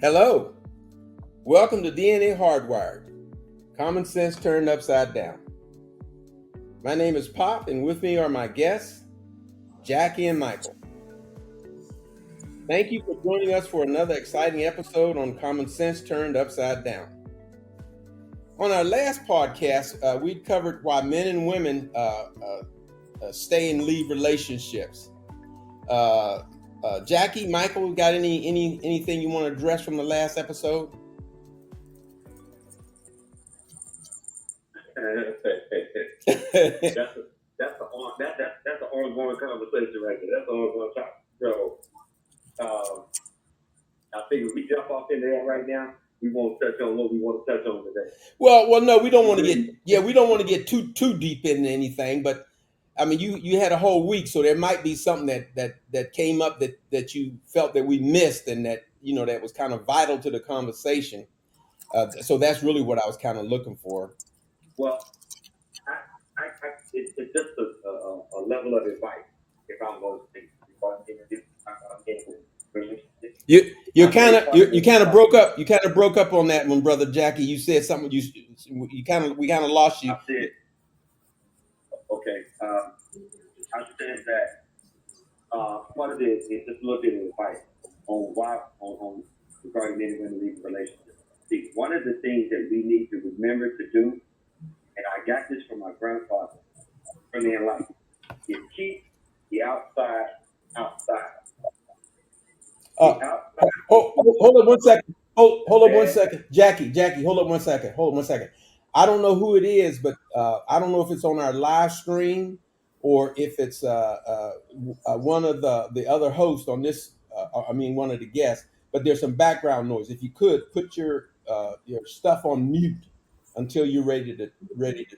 Hello, welcome to DNA Hardwired, common sense turned upside down. My name is Pop, and with me are my guests, Jackie and Michael. Thank you for joining us for another exciting episode on Common Sense Turned Upside Down. On our last podcast, we covered why men and women stay and leave relationships. Jackie, Michael, got anything you want to address from the last episode? That's an ongoing conversation right there. That's an ongoing topic. So I figure we jump off into that right now. We won't touch on what we want to touch on today. Well, no, we don't want to get too deep into anything. But I mean, you had a whole week, so there might be something that came up that you felt that we missed, and that that was kind of vital to the conversation. So that's really what I was kind of looking for. Well, it's just a level of advice. If I'm going to you kind of broke up. You kind of broke up on that one, brother Jackie. You said something. We kind of lost you. I said, okay. I said that part of it is just a little bit of advice on why on regarding men and women leaving relationships. See, one of the things that we need to remember to do, and I got this from my grandfather early in life, is keep the outside outside. Hold up 1 second. Hold up 1 second. Jackie, hold up 1 second. Hold up 1 second. I don't know who it is, but I don't know if it's on our live stream or if it's one of the other hosts on this. One of the guests. But there's some background noise. If you could put your stuff on mute until you're ready to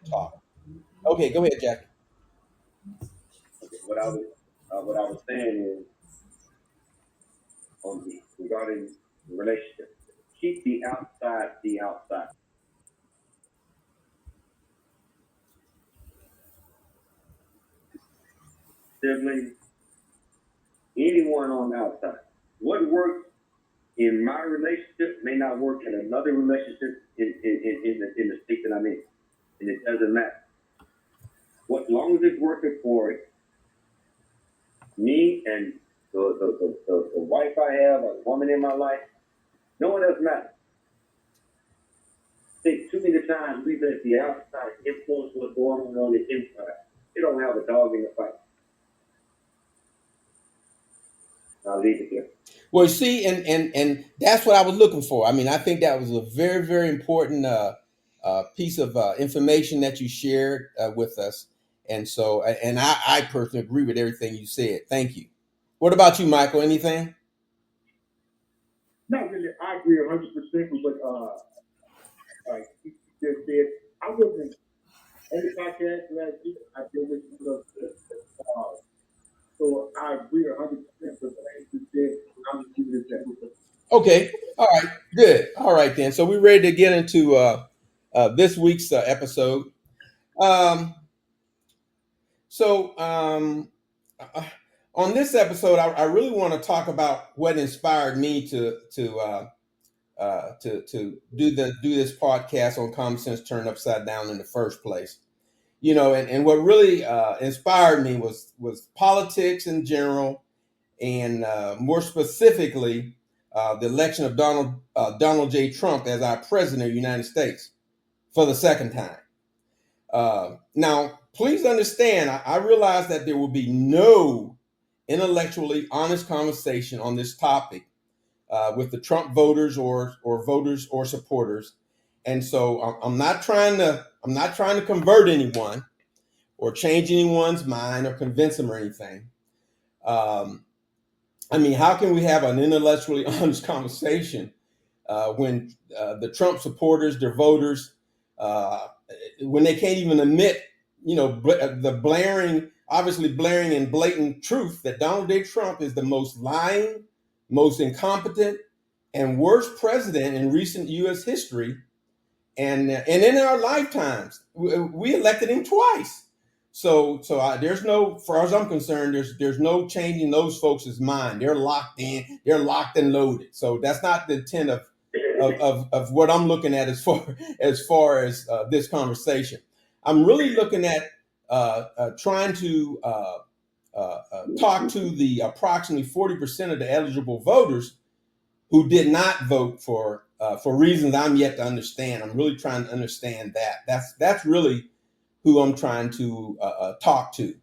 talk. Okay, go ahead, Jackie. Okay, what I was saying is regarding the relationship, keep the outside the outside. Siblings, anyone on the outside. What works in my relationship may not work in another relationship in the state that I'm in, and it doesn't matter. As long as it's working for me and the wife I have, or the woman in my life, no one else matters. I think too many times we let the outside influence what's going on the inside. You don't have a dog in the fight. I'll leave it there. Well, see, and that's what I was looking for. I mean, I think that was a very, very important piece of information that you shared with us. And so, and I personally agree with everything you said. Thank you. What about you, Michael? Anything? Not really. I agree 100% with what you just said. I wasn't on the podcast last week. I did listen to so I agree 100% with what you said. I'm just giving it that. Okay. All right. Good. All right then. So we're ready to get into this week's episode. On this episode, I really want to talk about what inspired me to do this podcast on Common Sense Turned Upside Down in the first place. And what really inspired me was politics in general, and more specifically, the election of Donald J. Trump as our president of the United States for the second time. Now, please understand, I realize that there will be no intellectually honest conversation on this topic with the Trump voters or voters or supporters, and so I'm not trying to convert anyone or change anyone's mind or convince them or anything. How can we have an intellectually honest conversation when the Trump supporters, their voters, when they can't even admit, the blaring and blatant truth that Donald J. Trump is the most lying, most incompetent, and worst president in recent U.S. history, and in our lifetimes, we elected him twice. there's no, as far as I'm concerned, there's no changing those folks' mind. They're locked in. They're locked and loaded. So that's not the intent of what I'm looking at as far as this conversation. I'm really looking at trying to talk to the approximately 40% of the eligible voters who did not vote for reasons I'm yet to understand. I'm really trying to understand that. That's really who I'm trying to talk to.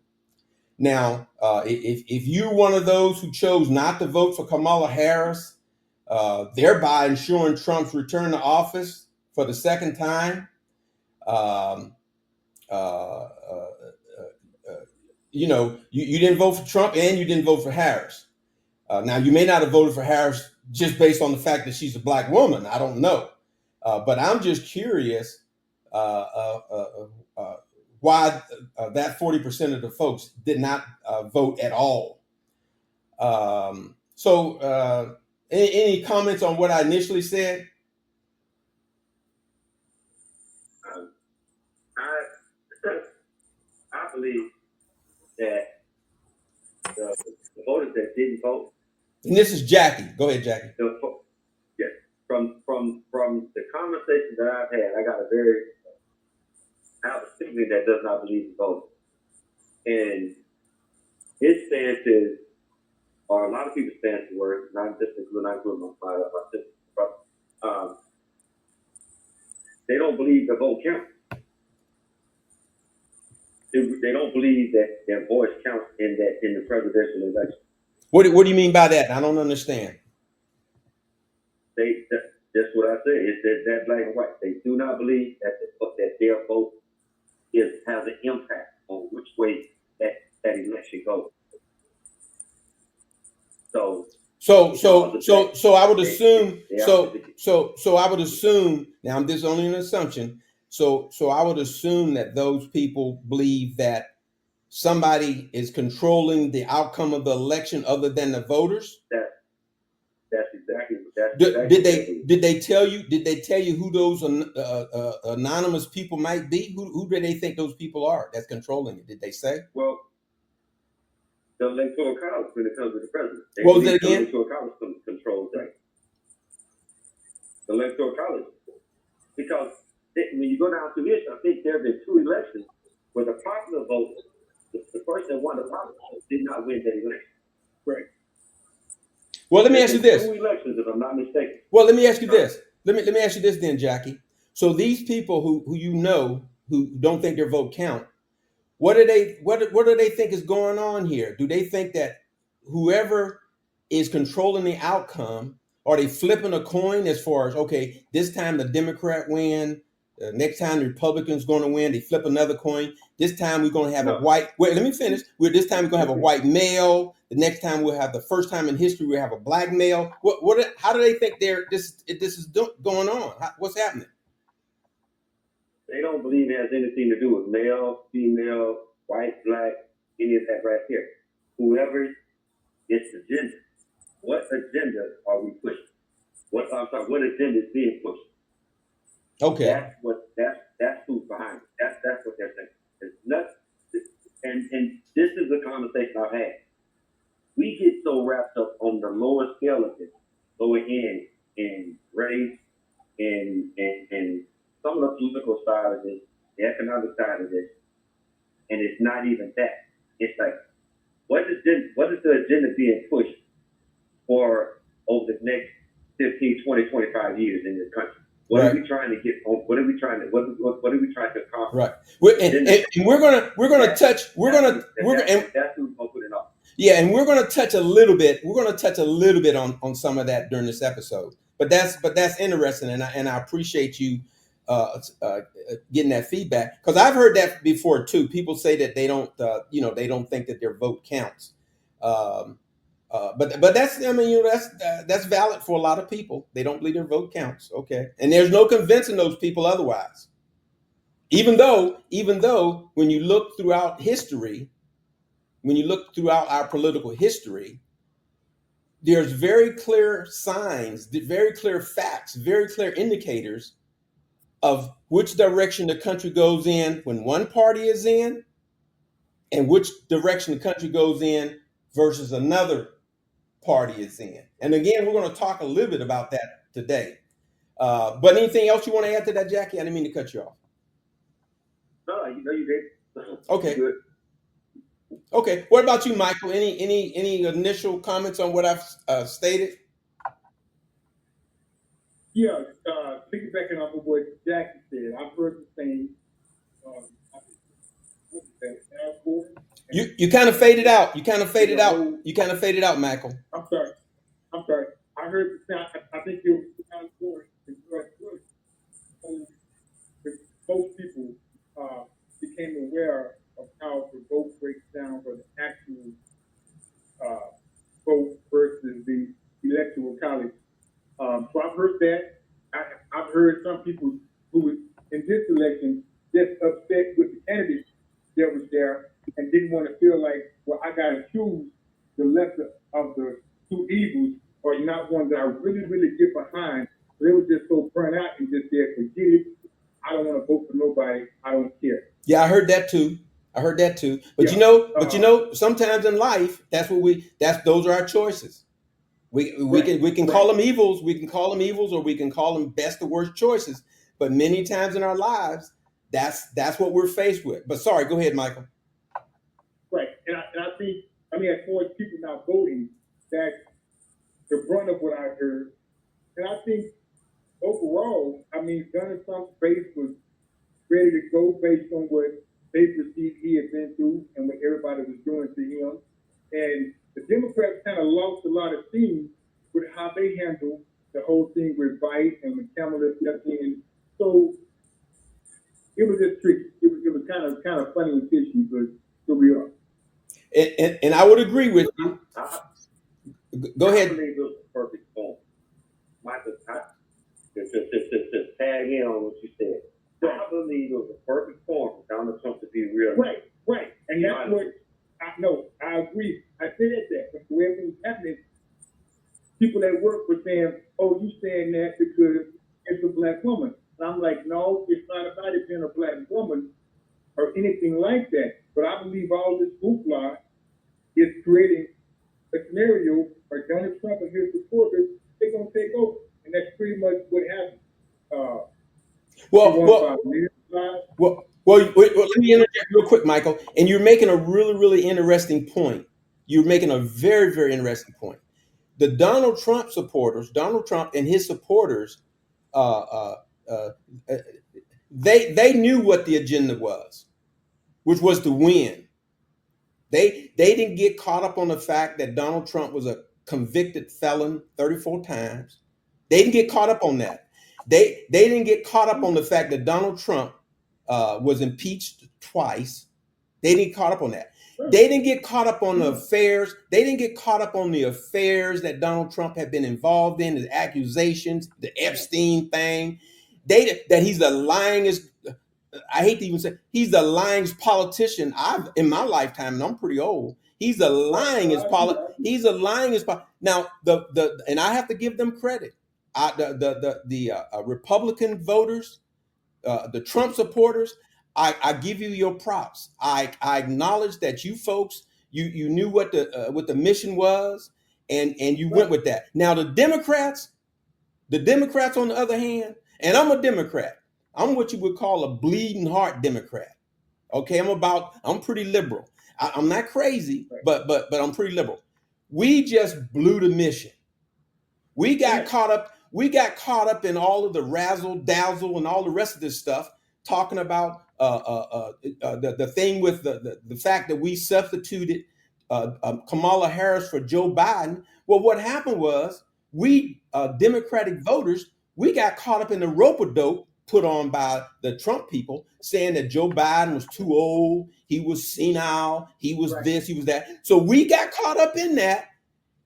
Now, if you're one of those who chose not to vote for Kamala Harris, thereby ensuring Trump's return to office for the second time, um, uh, uh, you didn't vote for Trump and you didn't vote for Harris. Now, you may not have voted for Harris just based on the fact that she's a black woman. I don't know. But I'm just curious uh, uh, uh, uh, why that 40% of the folks did not vote at all. Any comments on what I initially said? I I believe that the voters that didn't vote. And this is Jackie. Go ahead, Jackie. Yes, from the conversation that I've had, I have a sibling that does not believe in voting, and his stance is, or a lot of people's stance were, not including my sister, but they don't believe the vote counts. They don't believe that their voice counts in the presidential election. What do you mean by that? I don't understand. That's what I say. It's that black and white. They do not believe that their vote has an impact on which way that election goes. So I would assume. So I would assume. Now, this is only an assumption. So I would assume that those people believe that somebody is controlling the outcome of the election other than the voters. That's exactly. Did they tell you who those anonymous people might be? Who do they think those people are that's controlling it? Did they say? Well, the electoral college when it comes to the president. What was it again? The electoral college controls that. The electoral college, because when you go down through this, I think there have been 2 elections where the popular vote, the person that won the popular vote, did not win that election. Right. Well, let me ask you this. 2 elections, if I'm not mistaken. Well, let me ask you this. Let me ask you this then, Jackie. So these people who don't think their vote count, what do they think is going on here? Do they think that whoever is controlling the outcome, are they flipping a coin as far as, okay, this time the Democrat win, next time the Republican's going to win, they flip another coin. This time we're going to have a white. Wait, let me finish. This time we're going to have a white male. The next time we'll have, the first time in history we'll have a black male. How do they think this is going on? What's happening? They don't believe it has anything to do with male, female, white, black, any of that right here. Whoever gets the agenda, what agenda are we pushing? What agenda is being pushed? Okay. That's who's behind it. That's what they're saying. It's nuts. And this is the conversation I've had. We get so wrapped up on the lower scale of this, going in race and some of the political side of this, the economic side of this, and it's not even that. It's like, what is the agenda being pushed for over the next 15, 20, 25 years in this country? What are we trying to get on? What are we trying to accomplish? Right. And we're gonna touch. That's who's gonna put it off. Yeah, and we're gonna touch a little bit. We're gonna touch a little bit on some of that during this episode. But that's interesting, and I appreciate you getting that feedback, because I've heard that before too. People say that they don't they don't think that their vote counts. But that's, I mean, that's valid for a lot of people. They don't believe their vote counts. Okay, and there's no convincing those people otherwise. Even though when you look throughout history, when you look throughout our political history, there's very clear signs, very clear facts, very clear indicators of which direction the country goes in when one party is in and which direction the country goes in versus another party is in. And again, we're going to talk a little bit about that today. But anything else you want to add to that, Jackie? I didn't mean to cut you off. No, you know you did. Okay. Good. Okay. What about you, Michael? Any initial comments on what I've stated? Yeah, piggybacking off of what Jackie said, I've heard the same. What is that? You kind of faded out. You kind of faded out. You kind of faded out, Michael. I'm sorry. I heard the sound. I think it was most people became aware of how the vote breaks down for the actual vote versus the electoral college. So I've heard that. I've heard some people who was in this election just upset with the candidate that was there and didn't want to feel like, well, I got to choose the lesser of the two evils or not one that I really, really get behind. They were just so burnt out and just said, forget it. I don't want to vote for nobody. I don't care. Yeah, I heard that too. But yeah. you know, sometimes in life, those are our choices. We can call them evils. We can call them evils, or we can call them best or worst choices. But many times in our lives, that's what we're faced with. But sorry, go ahead, Michael. Right, and I think, as far as people not voting, that's the brunt of what I heard. And I think overall, Donald Trump's base was ready to go based on what they perceived he had been through and what everybody was doing to him. And the Democrats kind of lost a lot of steam with how they handled the whole thing with Biden and when Kamala stepped in. So it was just tricky. It was kind of funny and fishy, but here we are. And I would agree with you. Go ahead. I believe it was the perfect storm. Michael, to tag in on what you said. I believe it was a perfect storm for Donald Trump to be real. Right. And that's what I know. I agree. I said that. But the way it was happening, people at work were saying, oh, you saying that because it's a black woman. And I'm like, no, it's not about it being a black woman or anything like that. But I believe all this hoopla is creating a scenario where Donald Trump and his supporters, they're going to take over. And that's pretty much what happened. Well, let me interject real quick, Michael. And you're making a really, really interesting point. You're making a very, very interesting point. The Donald Trump and his supporters, they knew what the agenda was, which was to win. They didn't get caught up on the fact that Donald Trump was a convicted felon 34 times. They didn't get caught up on that. They didn't get caught up on the fact that Donald Trump was impeached twice. They didn't get caught up on that. They didn't get caught up on the affairs. They didn't get caught up on the affairs that Donald Trump had been involved in, the accusations, the Epstein thing. That he's the lyingest. I hate to even say he's the lyingest politician I've in my lifetime, and I'm pretty old. He's the lyingest He's the lyingest. Now and I have to give them credit. The Republican voters, the Trump supporters, I give you your props. I acknowledge that you folks, you knew what the mission was, and you went with that. Now the Democrats on the other hand, and I'm a Democrat. I'm what you would call a bleeding heart Democrat. Okay, I'm pretty liberal. I'm not crazy, but I'm pretty liberal. We just blew the mission. We got caught up in all of the razzle dazzle and all the rest of this stuff, talking about the thing with the fact that we substituted Kamala Harris for Joe Biden. Well, what happened was we Democratic voters, we got caught up in the rope-a-dope put on by the Trump people, saying that Joe Biden was too old, he was senile, he was this, he was that. So we got caught up in that.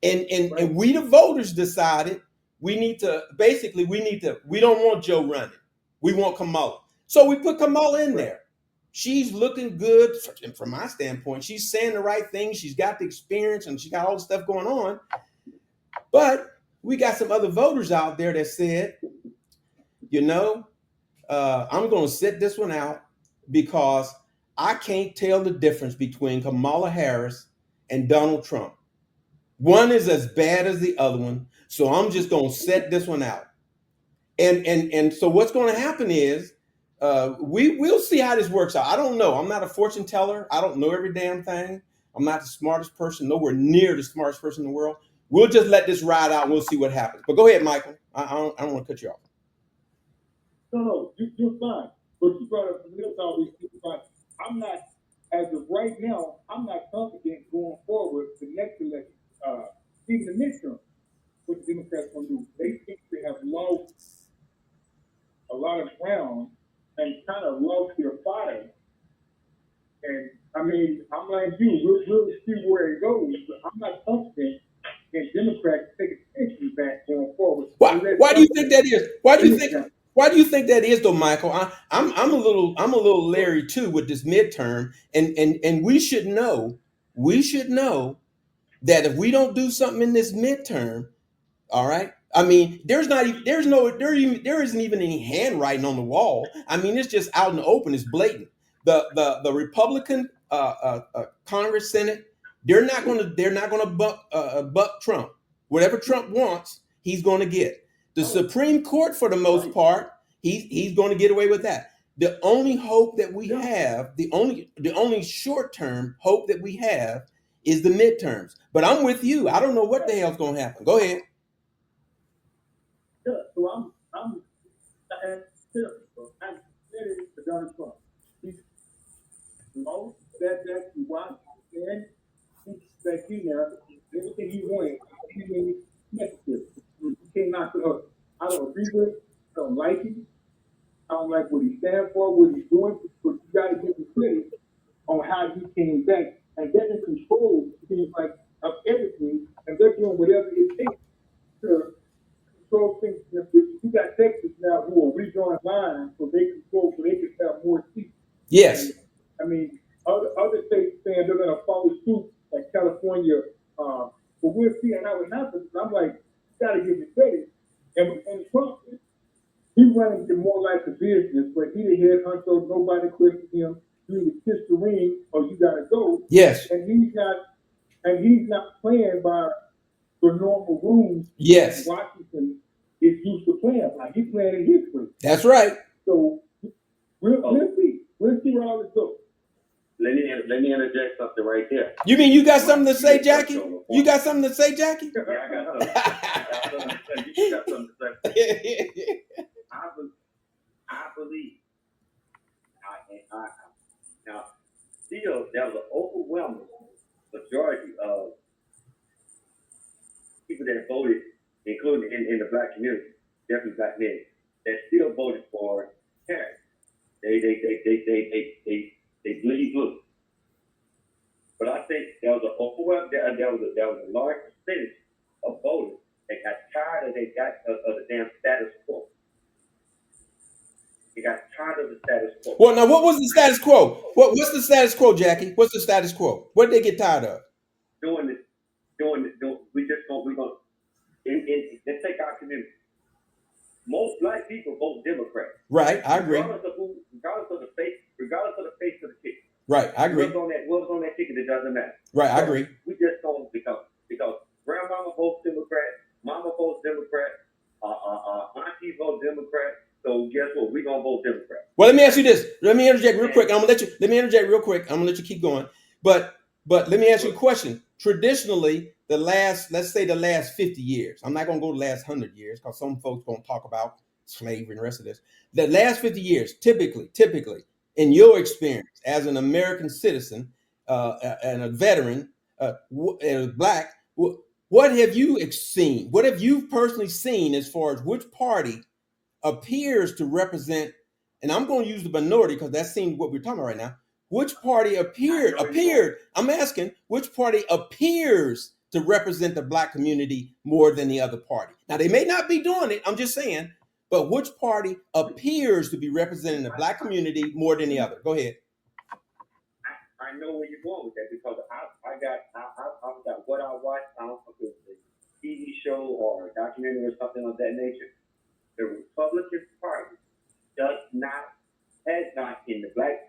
And we the voters decided we don't want Joe running. We want Kamala. So we put Kamala in there. She's looking good from my standpoint. She's saying the right thing. She's got the experience and she got all the stuff going on. But we got some other voters out there that said, I'm going to sit this one out because I can't tell the difference between Kamala Harris and Donald Trump. One is as bad as the other one. So I'm just going to set this one out. And so what's going to happen is we'll see how this works out. I don't know. I'm not a fortune teller. I don't know every damn thing. I'm not the smartest person, nowhere near the smartest person in the world. We'll just let this ride out and we'll see what happens. But go ahead, Michael. I don't want to cut you off. No, you're fine. But you brought up the middle all these people. I'm not, as of right now, I'm not confident going forward the next election, even the midterm, what the Democrats going to do. They think they have lost a lot of ground and kind of lost their fire. And I mean, I'm like you, we'll see where it goes. But I'm not confident in Democrats taking attention back going forward. Why do you think that is? Why do you think that is though, Michael? I'm a little leery too with this midterm, and we should know that if we don't do something in this midterm, all right. I mean, there isn't even any handwriting on the wall. I mean, it's just out in the open. It's blatant. The Republican Congress, Senate, they're not gonna buck Trump. Whatever Trump wants, he's going to get. The Supreme Court, for the most part, he's going to get away with that. The only hope that we have, the only short-term hope that we have, is the midterms. But I'm with you. I don't know what the hell's going to happen. Go ahead. Yeah, so I'm ready for Donald Trump. He's that's why, and that he now everything he wanted, he made necessary. He came out to us. I don't agree with it. I don't like him. I don't like what he stands for, what he's doing. But you got to give him credit on how he came back, and they're in control. Seems like of everything, and they're doing whatever it takes to control things. You got Texas now who are redrawing lines so they control, so they can have more seats. Yes. And, I mean, other states saying they're going to follow suit, like California. But we'll see how it happens. And I'm like, you got to give me credit. And Trump, he running it more like a business, but he the head honcho. Nobody questions him. You either kiss the ring or you got to go. Yes. And he's not playing by the normal rules. Yes. Washington is used to playing by. He's playing in his way. That's right. So we'll see. We'll see where all this goes. Let me interject something right there. You mean you got something to say, Jackie? You got something to say, Jackie? Yeah, I got something. You got something to say. I believe. Now, still, there was an overwhelming majority of people that voted, including in the black community, definitely black men, that still voted for Harris. They bleed blue. But I think there was a large percentage of voters that got tired of the damn status quo. They got tired of the status quo. Well, now what was the status quo? What's the status quo, Jackie? What's the status quo? What did they get tired of? Let's take our community. Most black people vote Democrat. Right, I agree. Regardless of the face of the ticket. Right, I agree. What's on that ticket, it doesn't matter. Right, I agree. We just don't because grandmama votes Democrat, mama votes Democrat, auntie votes Democrat. So guess what? We're gonna vote Democrat. Well, let me ask you this. Let me interject real quick. Let me interject real quick. I'm gonna let you keep going. But let me ask you a question. Traditionally, let's say the last 50 years. I'm not gonna go the last 100 years because some folks gonna talk about slavery and the rest of this. The last 50 years, typically, in your experience as an American citizen and a veteran, and black, what have you seen? What have you personally seen as far as which party appears to represent? And I'm going to use the minority because that seems what we're talking about right now. Which party appeared? I'm asking which party appears to represent the black community more than the other party. Now they may not be doing it. I'm just saying. But which party appears to be representing the black community more than the other? Go ahead. I know where you're going with that because I've got what I watched. I don't know if it was a TV show or a documentary or something of that nature. The Republican Party has not in black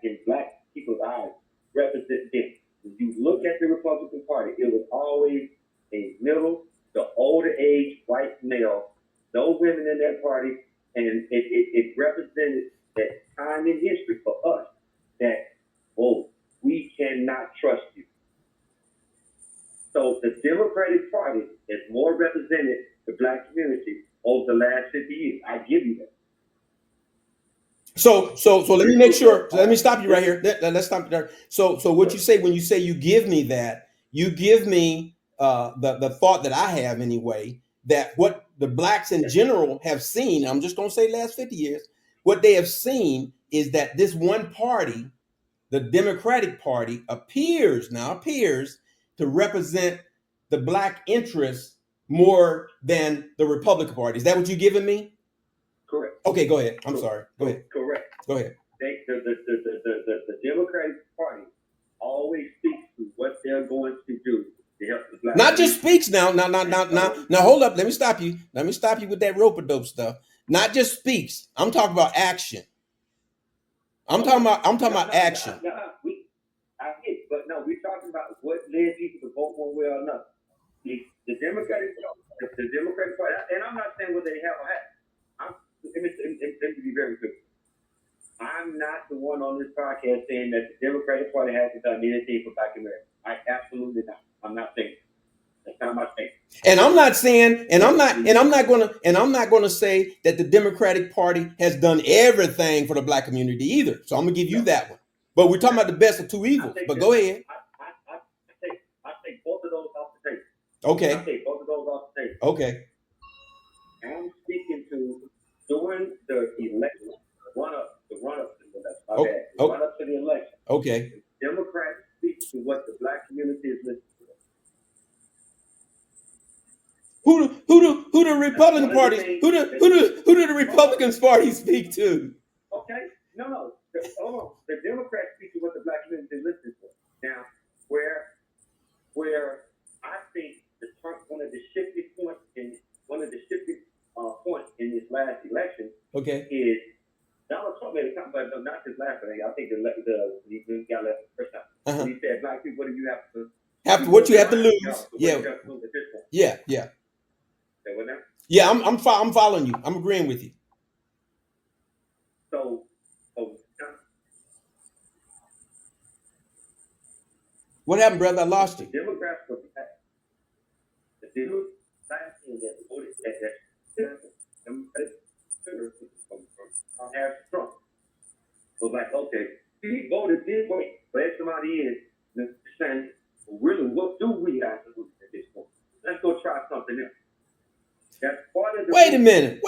people's eyes represent them. When you look at the Republican Party, it was always a middle to older age white male, no women in that party, and it represented that time in history for us that, oh, we cannot trust you. So the Democratic Party has more represented the black community over the last 50 years. I give you that. So let me make sure. Let me stop you right here. Let's stop you there. So what you say when you say you give me that, you give me the thought that I have anyway, that what the blacks in general have seen, I'm just going to say last 50 years, what they have seen is that this one party, the Democratic Party, appears to represent the black interests more than the Republican Party. Is that what you're giving me? Correct. Okay, go ahead. I'm sorry. Go ahead. Correct. Go ahead. The Democratic Party always speaks to what they're going to do to help the black. Not just speaks now. Now, hold up. Let me stop you. Let me stop you with that rope-a-dope stuff. Not just speaks. I'm talking about action. I'm talking about action. I get it, but no, we're talking about what led people to vote one way or another. The Democratic Party, and I'm not saying what they have or have. Let me be very clear. I'm not the one on this podcast saying that the Democratic Party hasn't done anything for Black America. I absolutely not. I'm not saying that's not my thing. And I'm not saying, and I'm not gonna say that the Democratic Party has done everything for the black community either. So I'm gonna give you that one. But we're talking about the best of two evils. But go ahead. I take both of those off the table. Okay. I take both of those off the table. Okay. I'm speaking to during the election, run up to the election. Okay. The Democrats speak to what the black community is listening to. Who the Republican Party? Who do the Republicans Party speak to? Okay, no. Hold on. The Democrats speak to what the black community is listening to. Now, where I think one of the shifting points in this last election, okay, is Donald Trump made a comment, but not this last thing. I think he got left the first time. He said, "Black people, what do you have to what you have to lose?" Yeah. Yeah, I'm following you. I'm agreeing with you. So what happened, brother? I lost you. Democrats were the Democrats that voted Harris Trump was like, okay, he voted this way for X amount of years, saying, really, what do we have to do at this point? Let's go try something else. That's part of the Wait a minute.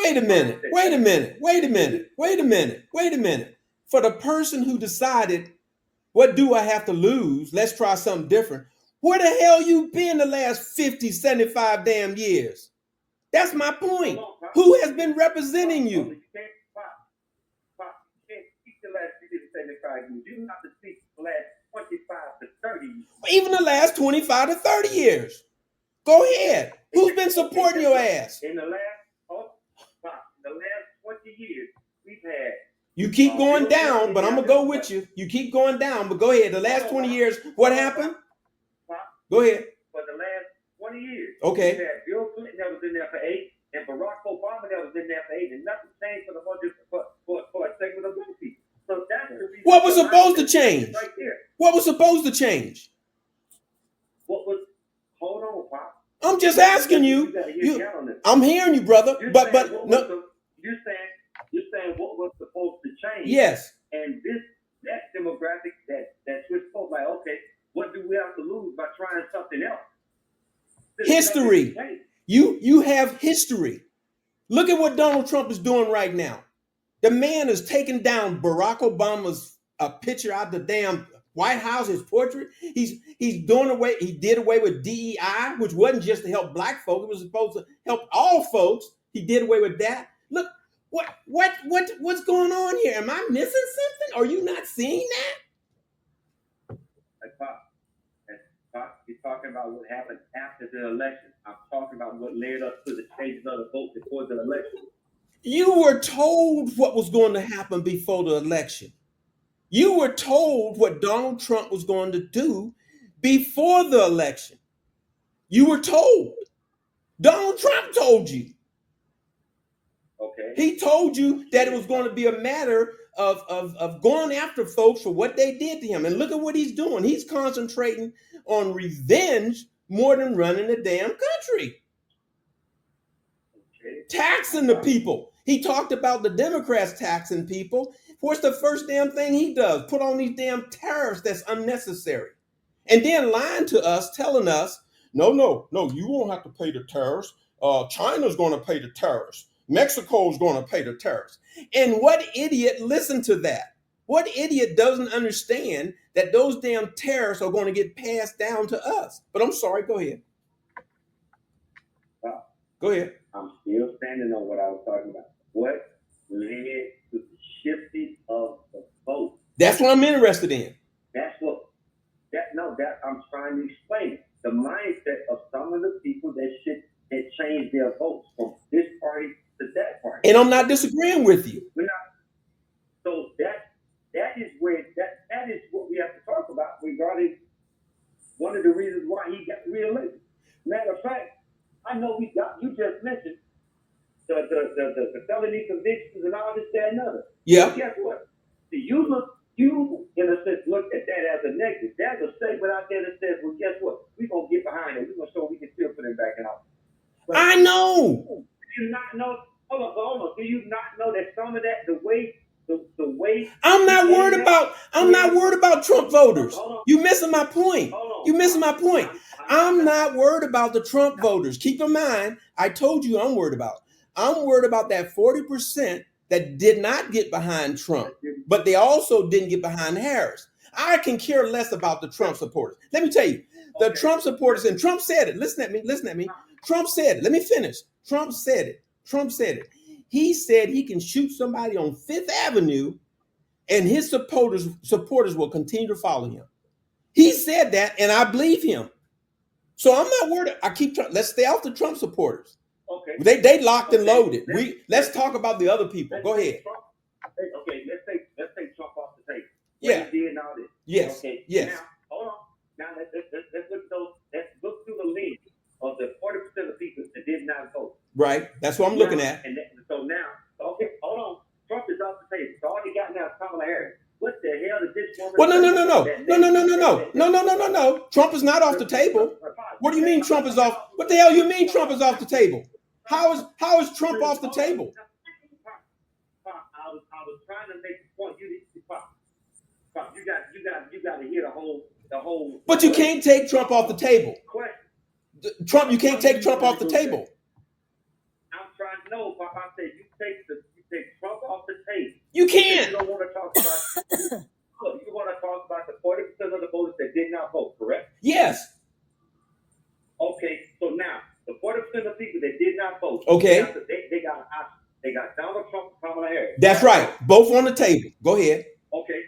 For the person who decided, what do I have to lose? Let's try something different. Where the hell you been the last 50, 75 damn years? That's my point. Who has been representing you? You can't speak the last 50 to 75 years. You have to speak the last 25 to 30 years. Even the last 25 to 30 years. Go ahead. Who's been supporting your ass? In the last 20 years, we've had. You keep going down, but I'm going to go with you. You keep going down, but go ahead. The last 20 years, what happened? Go ahead. For the last 20 years. Okay. We had Bill Clinton that was in there for 8, and Barack Obama that was in there for 8, and nothing changed for the budget for a segment of black people. So that's the reason. What was supposed to change? Right there. What was supposed to change? Hold on, Pop. I'm just asking you. I'm hearing you, brother. But no. You're saying what was supposed to change. Yes. And that demographic that switched over, like, okay, what do we have to lose by trying something else? History. You have history. Look at what Donald Trump is doing right now. The man is taking down Barack Obama's picture out the damn White House, his portrait. He did away with DEI, which wasn't just to help black folk. It was supposed to help all folks. He did away with that. Look, what's going on here? Am I missing something? Are you not seeing that? You're talking about what happened after the election. I'm talking about what led up to the stages of the vote before the election. You were told what was going to happen before the election. You were told what Donald Trump was going to do before the election. You were told. Donald Trump told you. Okay. He told you that it was going to be a matter of going after folks for what they did to him. And look at what he's doing. He's concentrating on revenge more than running the damn country. Okay. Taxing the people. He talked about the Democrats taxing people. What's the first damn thing he does? Put on these damn tariffs that's unnecessary. And then lying to us, telling us, no, you won't have to pay the tariffs. China's going to pay the tariffs. Mexico's going to pay the tariffs. And what idiot listened to that? What idiot doesn't understand that those damn tariffs are going to get passed down to us? But I'm sorry, go ahead. Wow. Go ahead. I'm still standing on what I was talking about. What led to the shifting of the vote? That's what I'm interested in. That's what that I'm trying to explain. The mindset of some of the people that changed their votes from this party to that party. And I'm not disagreeing with you. We're not. So that is where that is what we have to talk about regarding one of the reasons why he got reelected. Matter of fact, I know you just mentioned the felony convictions and all this, that, and other. Yeah. But guess what? You in a sense look at that as a negative. There's a statement out there that says, well, guess what? We're gonna get behind it. We're gonna show we can still put him back in office. But I know. do you not know? Hold on. Do you not know that some of that, the way I'm not worried about Trump voters. You missing my point. You missing my point. I'm not worried about the Trump voters. Keep in mind, I told you I'm worried about. I'm worried about that 40% that did not get behind Trump, but they also didn't get behind Harris. I can care less about the Trump supporters. Let me tell you, the Trump supporters, and Trump said it. Listen at me. Trump said it. Let me finish. Trump said it. He said he can shoot somebody on Fifth Avenue and his supporters will continue to follow him. He said that, and I believe him. So I'm not worried. Let's stay off the Trump supporters. Okay. They locked and loaded. Let's talk about the other people. Go ahead. Okay, let's take Trump off the table. Yeah. He did and all this. Yes. Okay. Yes. Now, hold on. Now let's look through the lens of the 40% of people that did not vote. Right. That's what I'm looking at. And so now, okay, hold on. Trump is off the table. So all he got now is Kamala Harris. What the hell is this woman? Well, no. Trump is not off the table. What do you mean Trump is off? What the hell you mean Trump is off the table? How is Trump off the table? I was trying to make the point. You got to hear the whole. But you can't take Trump off the table. Question. You can't take Trump off the table. I'm trying to know. Papa, I said you take Trump off the table. You can't. You don't want to talk about. You want to talk about the 40% of the voters that did not vote, correct? Yes. Okay, so now the 40% of people that did not vote. Okay. They got an option. They got Donald Trump and Kamala Harris. That's right. Both on the table. Go ahead. Okay.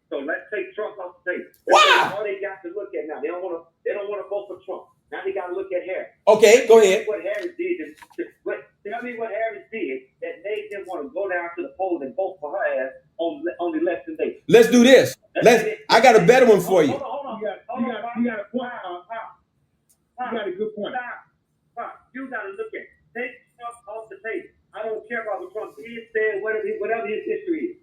So let's take Trump off the table. Wow. All they got to look at now. They don't want to vote for Trump. Now they got to look at Harris. Okay, go ahead. What Harris did? Tell me what Harris did that made them want to go down to the polls and vote for her ass on election day. Let's do this. I got a better one for you. Hold on. You got a point. You got a good point. You got to look at take Trump off the table. I don't care about what Trump did, said, whatever his history is.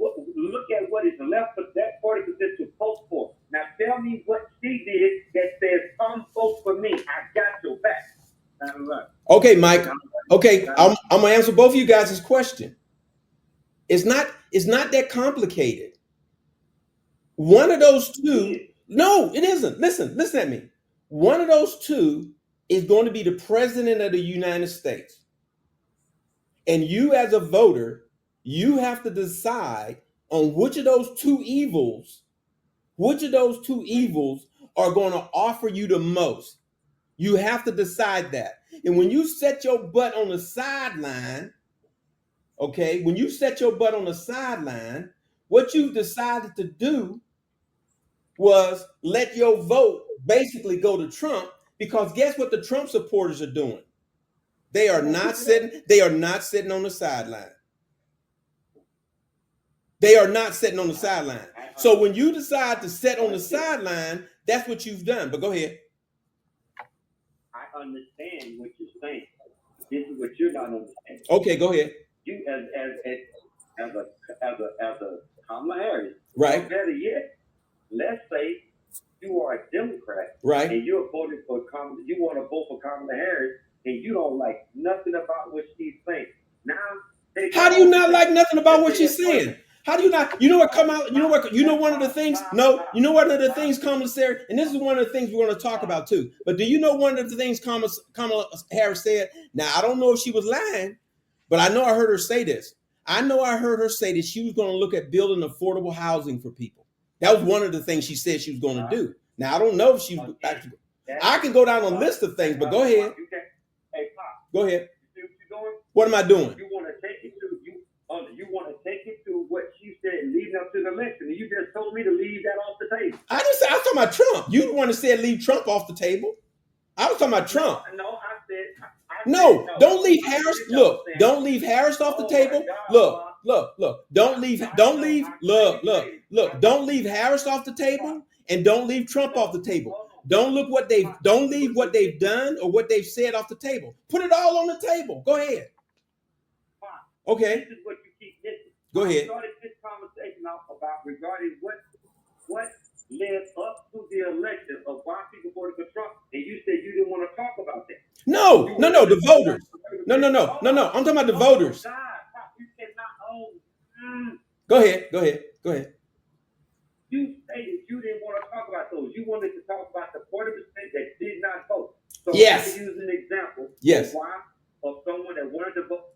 Look at what is left for that 40% to vote for. Now tell me what she did that says, come vote for me. I got your back. Okay, Mike. Okay, I'm gonna answer both of you guys' question. It's not that complicated. One of those two, no, it isn't. Listen at me. One of those two is going to be the president of the United States. And you as a voter, you have to decide on which of those two evils are going to offer you the most. You have to decide that. And when you set your butt on the sideline, what you decided to do was let your vote basically go to Trump, because guess what the Trump supporters are doing? They are not sitting on the sideline. They are not sitting on the sideline. So when you decide to sit on the sideline, that's what you've done. But go ahead. I understand what you're saying. This is what you're not understanding. Okay, go ahead. You as a Kamala Harris, Right. or better yet, let's say you are a Democrat, Right. and you're voting for Kamala. You want to vote for Kamala Harris, and you don't like nothing about what she's saying. Now, how do you not like nothing about what she's saying? How do you not? You know what come out? You know what? You know one of the things? No, you know one of the things Kamala said, and this is one of the things we're going to talk about too. But do you know one of the things Kamala Harris said? Now I don't know if she was lying, but I know I heard her say this. I know I heard her say that she was going to look at building affordable housing for people. That was one of the things she said she was going to do. Now I don't know if she was actually. I can go down a list of things, but go ahead. Hey, Pop. Go ahead. You see what you're doing? What am I doing? You want to take it to you want to take it to what she said leading up to the election. And you just told me to leave that off the table. I didn't say. I was talking about Trump. You the one that said leave Trump off the table. I was talking about Trump. No, I said. No, don't leave Harris. Look, don't leave Harris off the table. Look. Don't leave. Look. Don't leave Harris off the table, and don't leave Trump off the table. Don't leave what they've done or what they've said off the table. Put it all on the table. Go ahead. Okay. This is what you keep missing. Go ahead. I started this conversation off about regarding what led up to the election of why people voted for Trump, and you said you didn't want to talk about that. No, the voters. No. I'm talking about the voters. God, you cannot. Go ahead. You stated you didn't want to talk about those. You wanted to talk about the 40% that did not vote. So yes. I'm going to use an example. Yes. Of someone that wanted to vote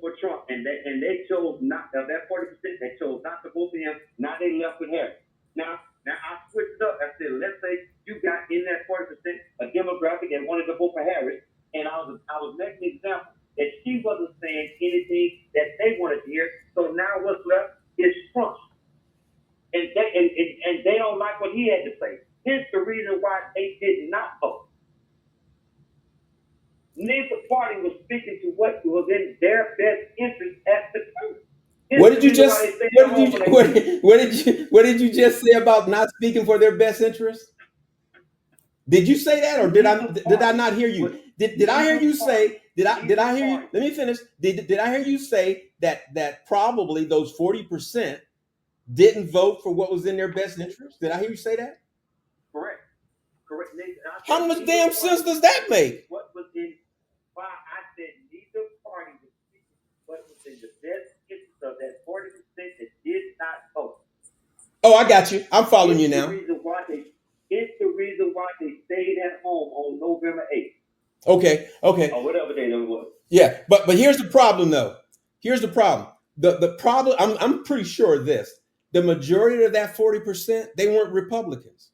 for Trump, and they chose not that 40% that chose not to vote for him. Now they left with Harris. Now I switched up. I said, let's say you got in that 40% a demographic that wanted to vote for Harris, and I was making an example that she wasn't saying anything that they wanted to hear. So now what's left is Trump, and they don't like what he had to say. Here's the reason why they did not vote. Neither party was speaking to what was in their best interest at the time. What did you just say about not speaking for their best interest? Did you say that, or did I not hear you? Did I hear you say? Did I hear you? Let me finish. Did I hear you say that probably those 40% didn't vote for what was in their best interest? Did I hear you say that? Correct. How much damn sense does that make? What was in? Why I said neither party was speaking what was in the best interest of that 40% that did not vote. Oh, I got you. I'm following you now. It's the reason why they stayed at home on November 8th. Okay. Or whatever day it was. Yeah, but here's the problem though. Here's the problem. The problem, I'm pretty sure of this. The majority of that 40%, they weren't Republicans.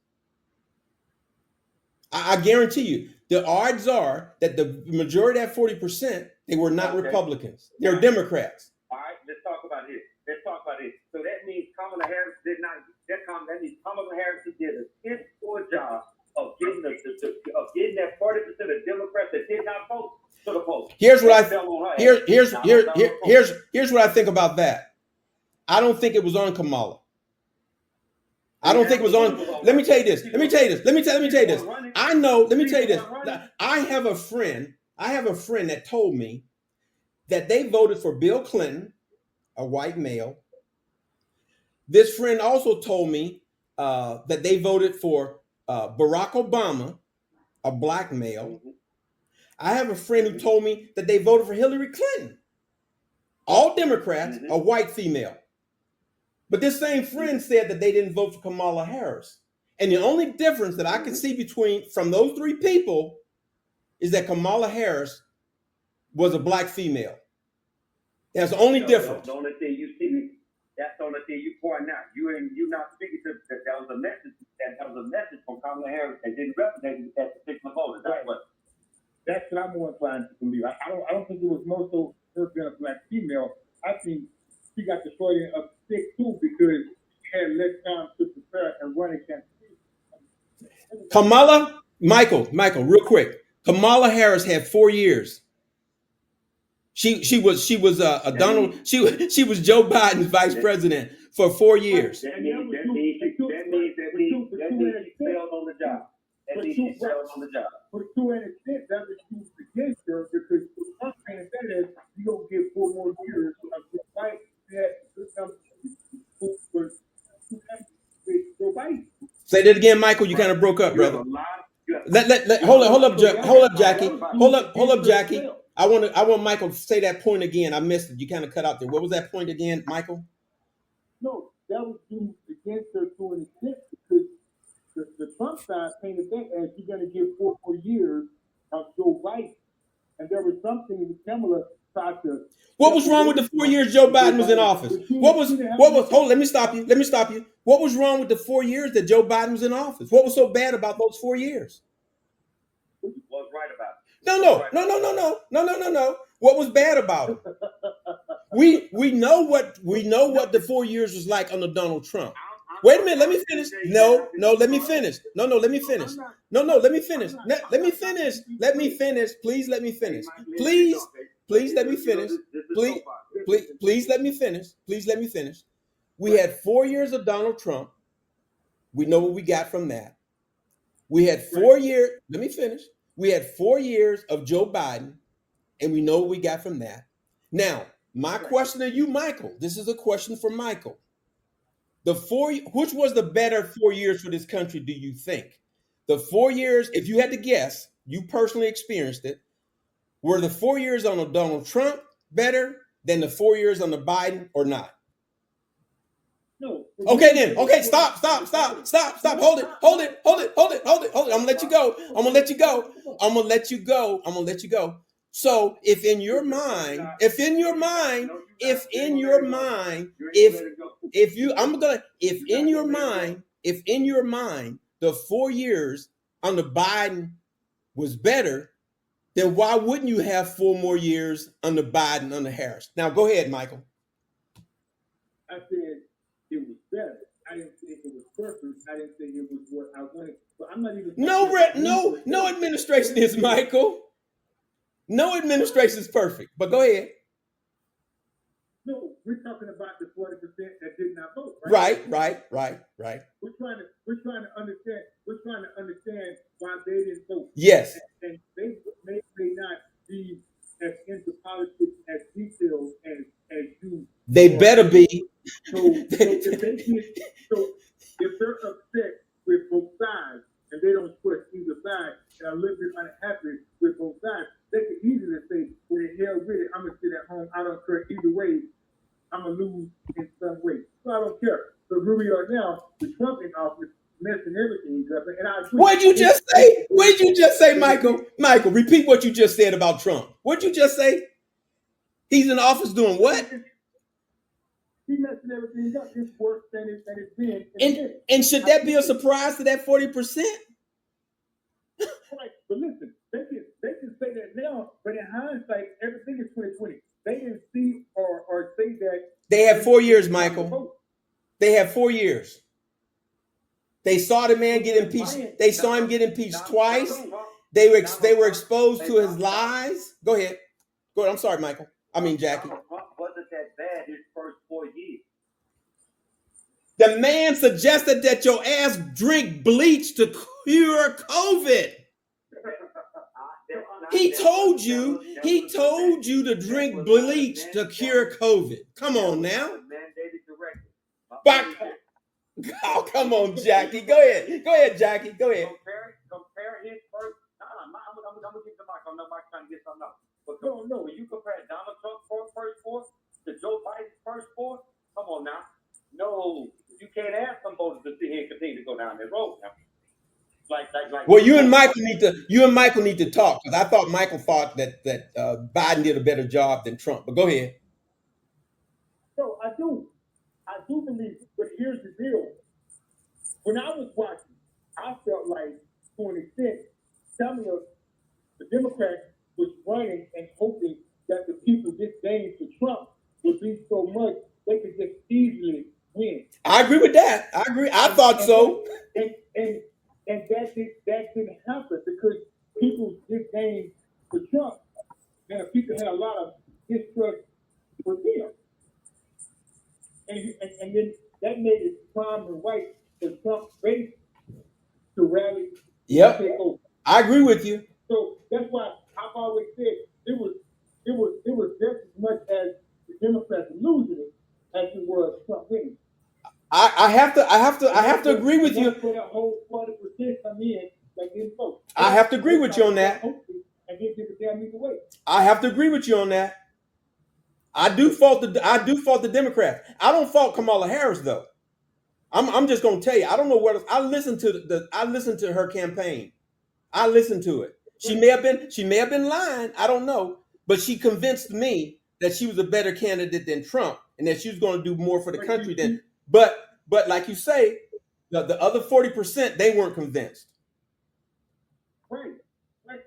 I guarantee you, the odds are that the majority of that 40%, they were not Republicans. They're Democrats. All right, let's talk about this. So that means Kamala Harris did not. That means Kamala Harris did a piss poor job of getting that 40% of Democrats that did not vote to the polls. Here's what I think about that. I don't think it was on Kamala. I don't think it was on. Let me tell you this. I know. Let me tell you this. I have a friend that told me that they voted for Bill Clinton, a white male. This friend also told me that they voted for Barack Obama, a black male. I have a friend who told me that they voted for Hillary Clinton, all Democrats, a white female. But this same friend said that they didn't vote for Kamala Harris. And the only difference that I can see from those three people is that Kamala Harris was a black female. That's the only difference. The only thing you see, that's the only thing you point out. You're not speaking to that was a message. That was a message from Kamala Harris that didn't represent you as a particular voter. That's what I'm more inclined to believe. I don't think it was more so her being a black female. I think she got destroyed in a stick too because she had less time to prepare and run against. Michael, real quick. Kamala Harris had 4 years. She was a Donald. She was Joe Biden's vice president for 4 years. That means that she failed on the job. That means she failed on the job. But to an extent, that was used against her because I'm saying that is you don't get 4 more years of the fight that Joe Biden. Say that again, Michael. You kind of broke up, brother. Hold up, Jackie. Hold up, Jackie. I want Michael to say that point again. I missed it. You kind of cut out there. What was that point again, Michael? No, that was used against her to an extent because the Trump side painted that as you're going to get 4 more years of Joe Biden, and there was something in Kamala tried to. What was wrong with the 4 years Joe Biden was in office? What was? Hold. Let me stop you. What was wrong with the 4 years that Joe Biden was in office? What was so bad about those 4 years? What's right about it? No. What was bad about it? We know what the 4 years was like under Donald Trump. Wait a minute, let me finish. No, let me finish. No, let me finish. No, let me finish. Let me finish. Let me finish. Please let me finish. Please let me finish. Please let me finish. Please let me finish. We had 4 years of Donald Trump. We know what we got from that. We had 4 years. Let me finish. We had 4 years of Joe Biden, and we know what we got from that. Now, my question to you, Michael, this is a question for Michael. Which was the better 4 years for this country, do you think? The 4 years, if you had to guess, you personally experienced it, were the 4 years on Donald Trump better than the 4 years on the Biden or not? No. Okay, then. Okay, stop. Hold it. I'm gonna let you go. So if in your mind, the 4 years under Biden was better, then why wouldn't you have 4 more years under Biden, under Harris? Now go ahead, Michael. I said it was better. I didn't say it was perfect. I didn't say it was what I wanted. But I'm not even. No administration is, Michael. No administration is perfect. But go ahead. No, we're talking about the 40% that did not vote. Right. We're trying to understand. We're trying to understand why they didn't vote. Yes. And they may not be as into politics as detailed as you. They better be. So if they're upset with both sides and they don't push either side and are a little bit unhappy with both sides, they can easily say, well, the hell with it, I'm going to sit at home. I don't care either way. I'm going to lose in some way. So I don't care. So here we are now, the Trump in office, messing everything up. And I agree. What'd you just say, Michael? Michael, repeat what you just said about Trump. What'd you just say? He's in office doing what? He's messing everything up. It's worse than it's been. And should that be a surprise to that 40%? Right, but listen, they can say that now, but in hindsight, everything is 2020. They didn't see or say that. They have 4 years, Michael. They have 4 years. They saw the man get impeached. They saw him get impeached twice. They were exposed to his lies. Go ahead. I'm sorry, Michael. I mean, Jackie. Wasn't that bad his first 4 years? The man suggested that your ass drink bleach to cure COVID. He told you to drink bleach to cure COVID. Come on now. Oh, come on, Jackie. Go ahead, Jackie. Go ahead. Compare his first. I'm gonna get the mic. I know Mike's trying to get something out. But no, when you compare Donald Trump's first 4 to Joe Biden's first 4, come on now. No, you can't have some voters to sit here and continue to go down that road now. Well, you and Michael need to talk, because I thought Michael thought that Biden did a better job than Trump. But go ahead. No, I do believe it. But here's the deal. When I was watching, I felt like, to an extent, Kamala, the Democrat, was running and hoping that the people disdain for Trump would be so much they could just easily win. I agree with that. I agree. I thought so. And that didn't happen because people disdain for Trump. And people had a lot of distrust for them. And then that made it prime and right for Trump's base to rally Yep, and take over. I agree with you. So that's why I've always said it was just as much as the Democrats losing it as it was Trump winning. I have to agree with you. For that whole 40% come in, like this vote. I have to agree with you on that. And then give a damn either way. I have to agree with you on that. I do fault the Democrats. I don't fault Kamala Harris though. I'm just gonna tell you. I don't know what I listened to her campaign. I listened to it. She may have been lying. I don't know, but she convinced me that she was a better candidate than Trump and that she was going to do more for the country than. But like you say, the other 40% they weren't convinced. Right. Right.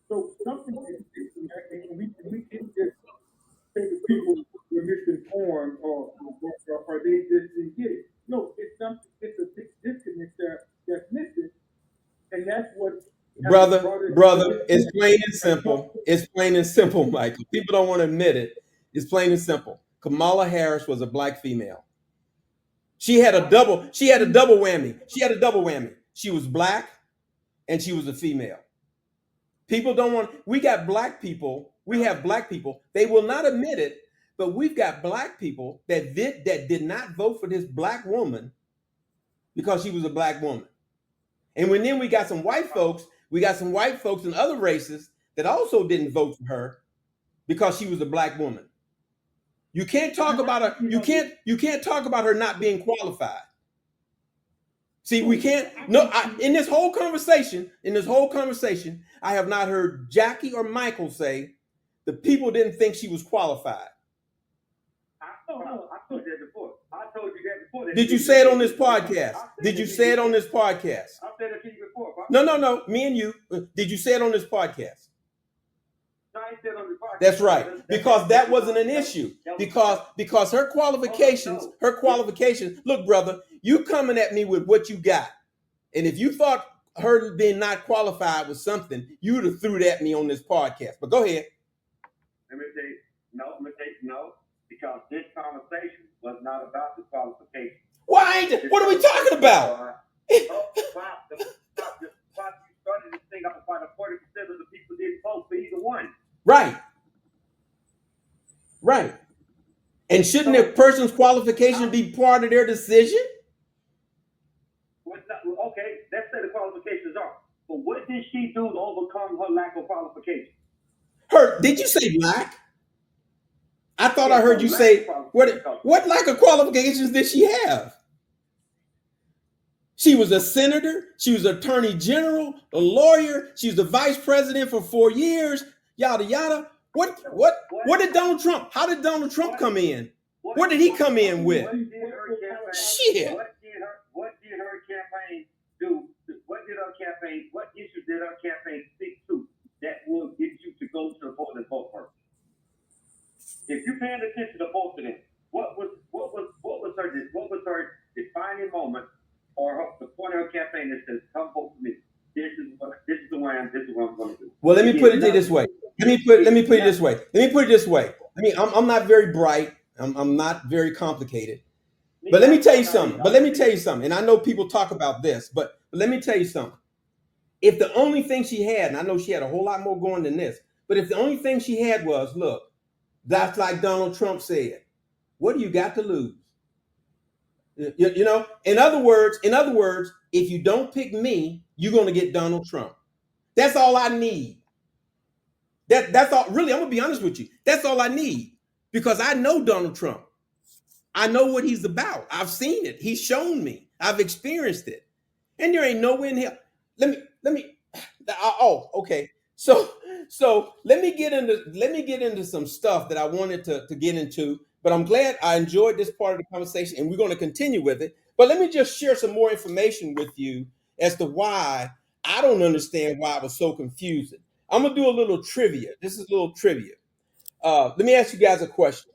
So something, and we can just say the people were misinformed or they just didn't get it. No, it's a big disconnect that's missing, and that's what. Brother, it's plain and simple. It's plain and simple, Michael. People don't want to admit it. It's plain and simple. Kamala Harris was a black female. She had a double whammy. She was black and she was a female. People don't want, we have black people, they will not admit it, but we've got black people that did not vote for this black woman because she was a black woman. And then we got some white folks in other races that also didn't vote for her because she was a black woman. You can't talk about her, you can't talk about her not being qualified. See, we can't. No, in this whole conversation, I have not heard Jackie or Michael say the people didn't think she was qualified. I told you that before. Did you say it on this podcast? Did you say it on this podcast? I said it to you before. No. Me and you. Did you say it on this podcast? No, I said on the podcast. That's right, because that wasn't an issue. Because her qualifications. Look, brother, you coming at me with what you got, and if you thought her being not qualified was something, you would have threw that at me on this podcast. But go ahead. Let me say no, because this conversation was not about the qualification. Why? What are we talking about? You started this thing up about 40% of the people didn't vote for either one. Right. And shouldn't a person's qualification be part of their decision? Okay, let's say the qualifications are. But what did she do to overcome her lack of qualification? Did you say black? I thought I heard you say, what lack of qualifications did she have? She was a senator. She was attorney general, a lawyer. She was the vice president for 4 years, yada, yada. What did Donald Trump, how did Donald Trump come in? What did he come in with? Shit. What did her campaign do? What issue did her campaign speak to that will get you to go to the vote and vote for her? If you're paying attention to both of them, what was her defining moment or the point of her campaign that says, "Come vote for me. This is what I'm going to do." Well, let me put it this way. Let me put it this way. I'm not very bright. I'm not very complicated. But let me tell you something. And I know people talk about this, but let me tell you something. If the only thing she had, and I know she had a whole lot more going than this, but if the only thing she had was, look, that's like Donald Trump said, what do you got to lose? You know, in other words, if you don't pick me, you're going to get Donald Trump. That's all I need. That's all. Really, I'm going to be honest with you. That's all I need, because I know Donald Trump. I know what he's about. I've seen it. He's shown me. I've experienced it. And there ain't nowhere in here. Okay. So let me get into some stuff that I wanted to get into, but I'm glad I enjoyed this part of the conversation, and we're going to continue with it. But let me just share some more information with you as to why I don't understand why it was so confusing. I'm going to do a little trivia. This is a little trivia. Let me ask you guys a question.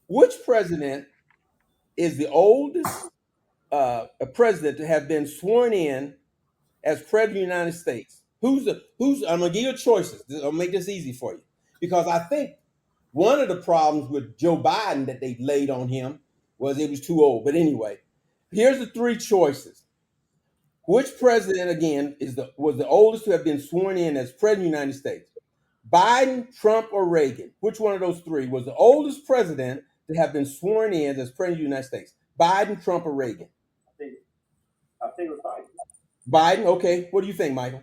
Which president is the oldest president to have been sworn in as president of the United States? I'm gonna give you choices. I'll make this easy for you because I think one of the problems with Joe Biden that they laid on him was he was too old. But anyway, here's the three choices. Which president again was the oldest to have been sworn in as president of the United States? Biden, Trump, or Reagan? Which one of those three was the oldest president to have been sworn in as president of the United States? Biden, Trump, or Reagan? I think it was Biden. Biden. Okay. What do you think, Michael?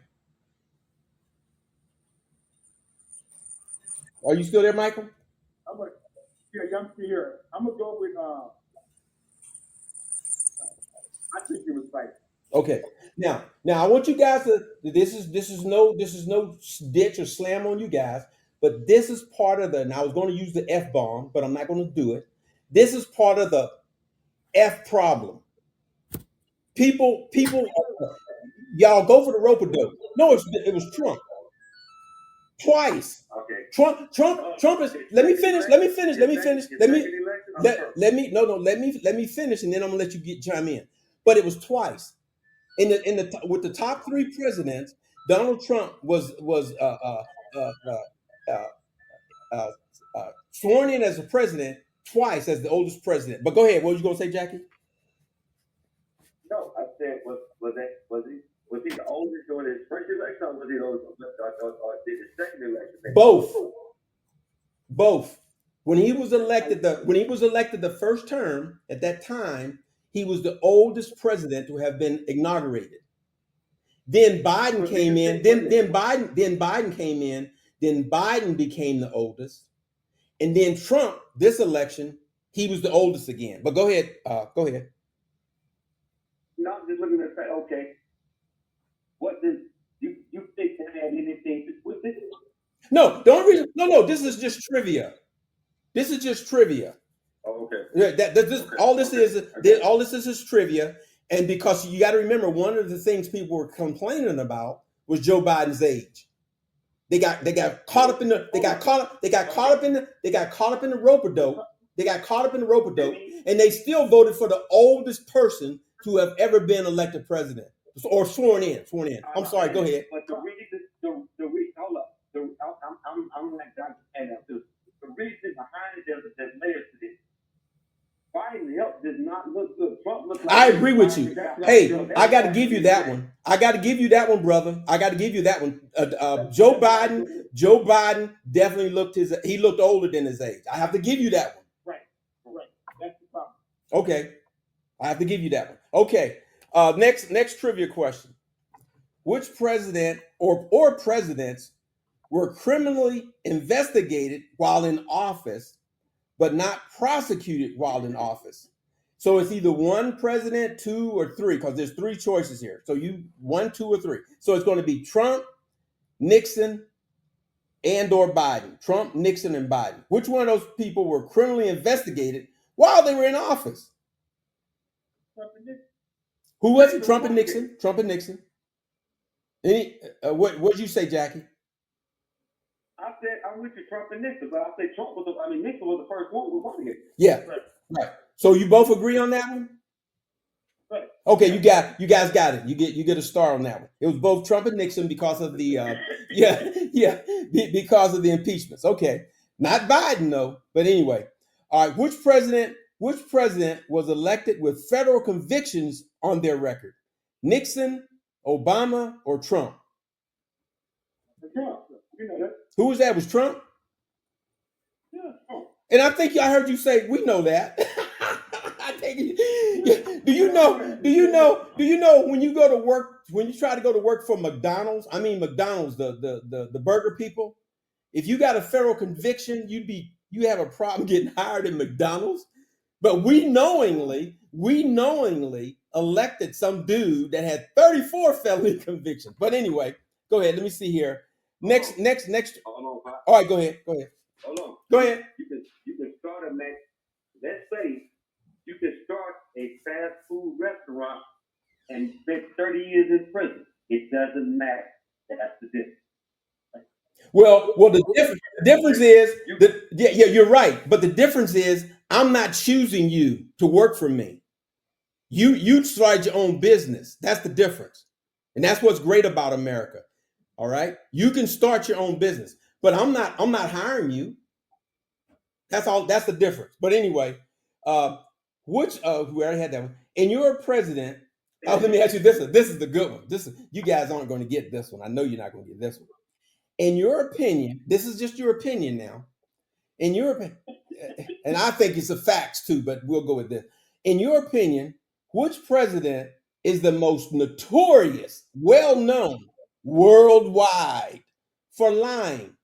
Are you still there, Michael? Yeah, I'm still here. I'm gonna go with. I think it was Biden. Okay. Now I want you guys to. This is no ditch or slam on you guys, but this is part of the. And I was going to use the F bomb, but I'm not going to do it. This is part of the F problem. People, y'all go for the rope-a-dope. No, it was Trump. Twice. Okay. Trump is. Let me finish. No. Let me finish, and then I'm gonna let you chime in. But it was twice. With the top three presidents, Donald Trump was sworn in as a president twice as the oldest president. But go ahead. What was you gonna say, Jackie? No, I said was he the oldest during his first election, or was he the oldest, or did his second election? Both. When he was elected the first term, at that time, he was the oldest president to have been inaugurated. Then Biden came in. Then Biden came in. Then Biden became the oldest, and then Trump. This election, he was the oldest again. But go ahead. Go ahead. No, I'm just looking at say, okay, what does you think that had anything to do with it? No, the only reason. No. This is just trivia. Oh, okay. All this is trivia, and because you got to remember, one of the things people were complaining about was Joe Biden's age. They got caught up in the rope-a-dope, and they still voted for the oldest person to have ever been elected president or sworn in. I'm sorry. Go ahead. But the reason, hold up. I'm like Dr. Anna. The reason behind it, there's layers to this. Biden help does not look good. Trump looks like. I agree with you. Hey, I got to give you that one. Brother. I got to give you that one. Joe Biden definitely looked older than his age. I have to give you that one. Right. That's the problem. Okay. I have to give you that one. Okay. Next trivia question. Which president or presidents were criminally investigated while in office, but not prosecuted while in office? So it's either one president, two, or three, because there's three choices here. So you 1, 2, or 3. So it's going to be Trump, Nixon, and/or Biden. Trump, Nixon, and Biden. Which one of those people were criminally investigated while they were in office? Who was it? Trump and Nixon. What did you say, Jackie? I said I'm with you, Trump and Nixon, but I say Nixon was the first one who won it. Yeah, right. So you both agree on that one? Right. Okay, you guys got it. You get a star on that one. It was both Trump and Nixon because of the because of the impeachments. Okay, not Biden though. But anyway, all right. Which president was elected with federal convictions on their record? Nixon, Obama, or Trump? Trump. You know that. Who was that? Was Trump? Yeah. And I think I heard you say we know that. Do you know when you go to work, when you try to go to work for McDonald's, the burger people, if you got a federal conviction, you have a problem getting hired in McDonald's. But we knowingly elected some dude that had 34 felony convictions. But anyway, go ahead. Let me see here. Next. Hold on. All right, go ahead. Hold on. Go ahead. You can start let's say you can start a fast food restaurant and spend 30 years in prison. It doesn't matter. That's the difference. Well, the difference is you're right. But the difference is I'm not choosing you to work for me. You started your own business. That's the difference. And that's what's great about America. All right. You can start your own business, but I'm not hiring you. That's all. That's the difference. But anyway, uh, we already had that one. And you're a president. Let me ask you this one. This is the good one. This is you guys aren't going to get this one. I know you're not going to get this one. In your opinion, this is just your opinion now. In your opinion, and I think it's a facts too, but we'll go with this. In your opinion, which president is the most notorious, well known worldwide for lying?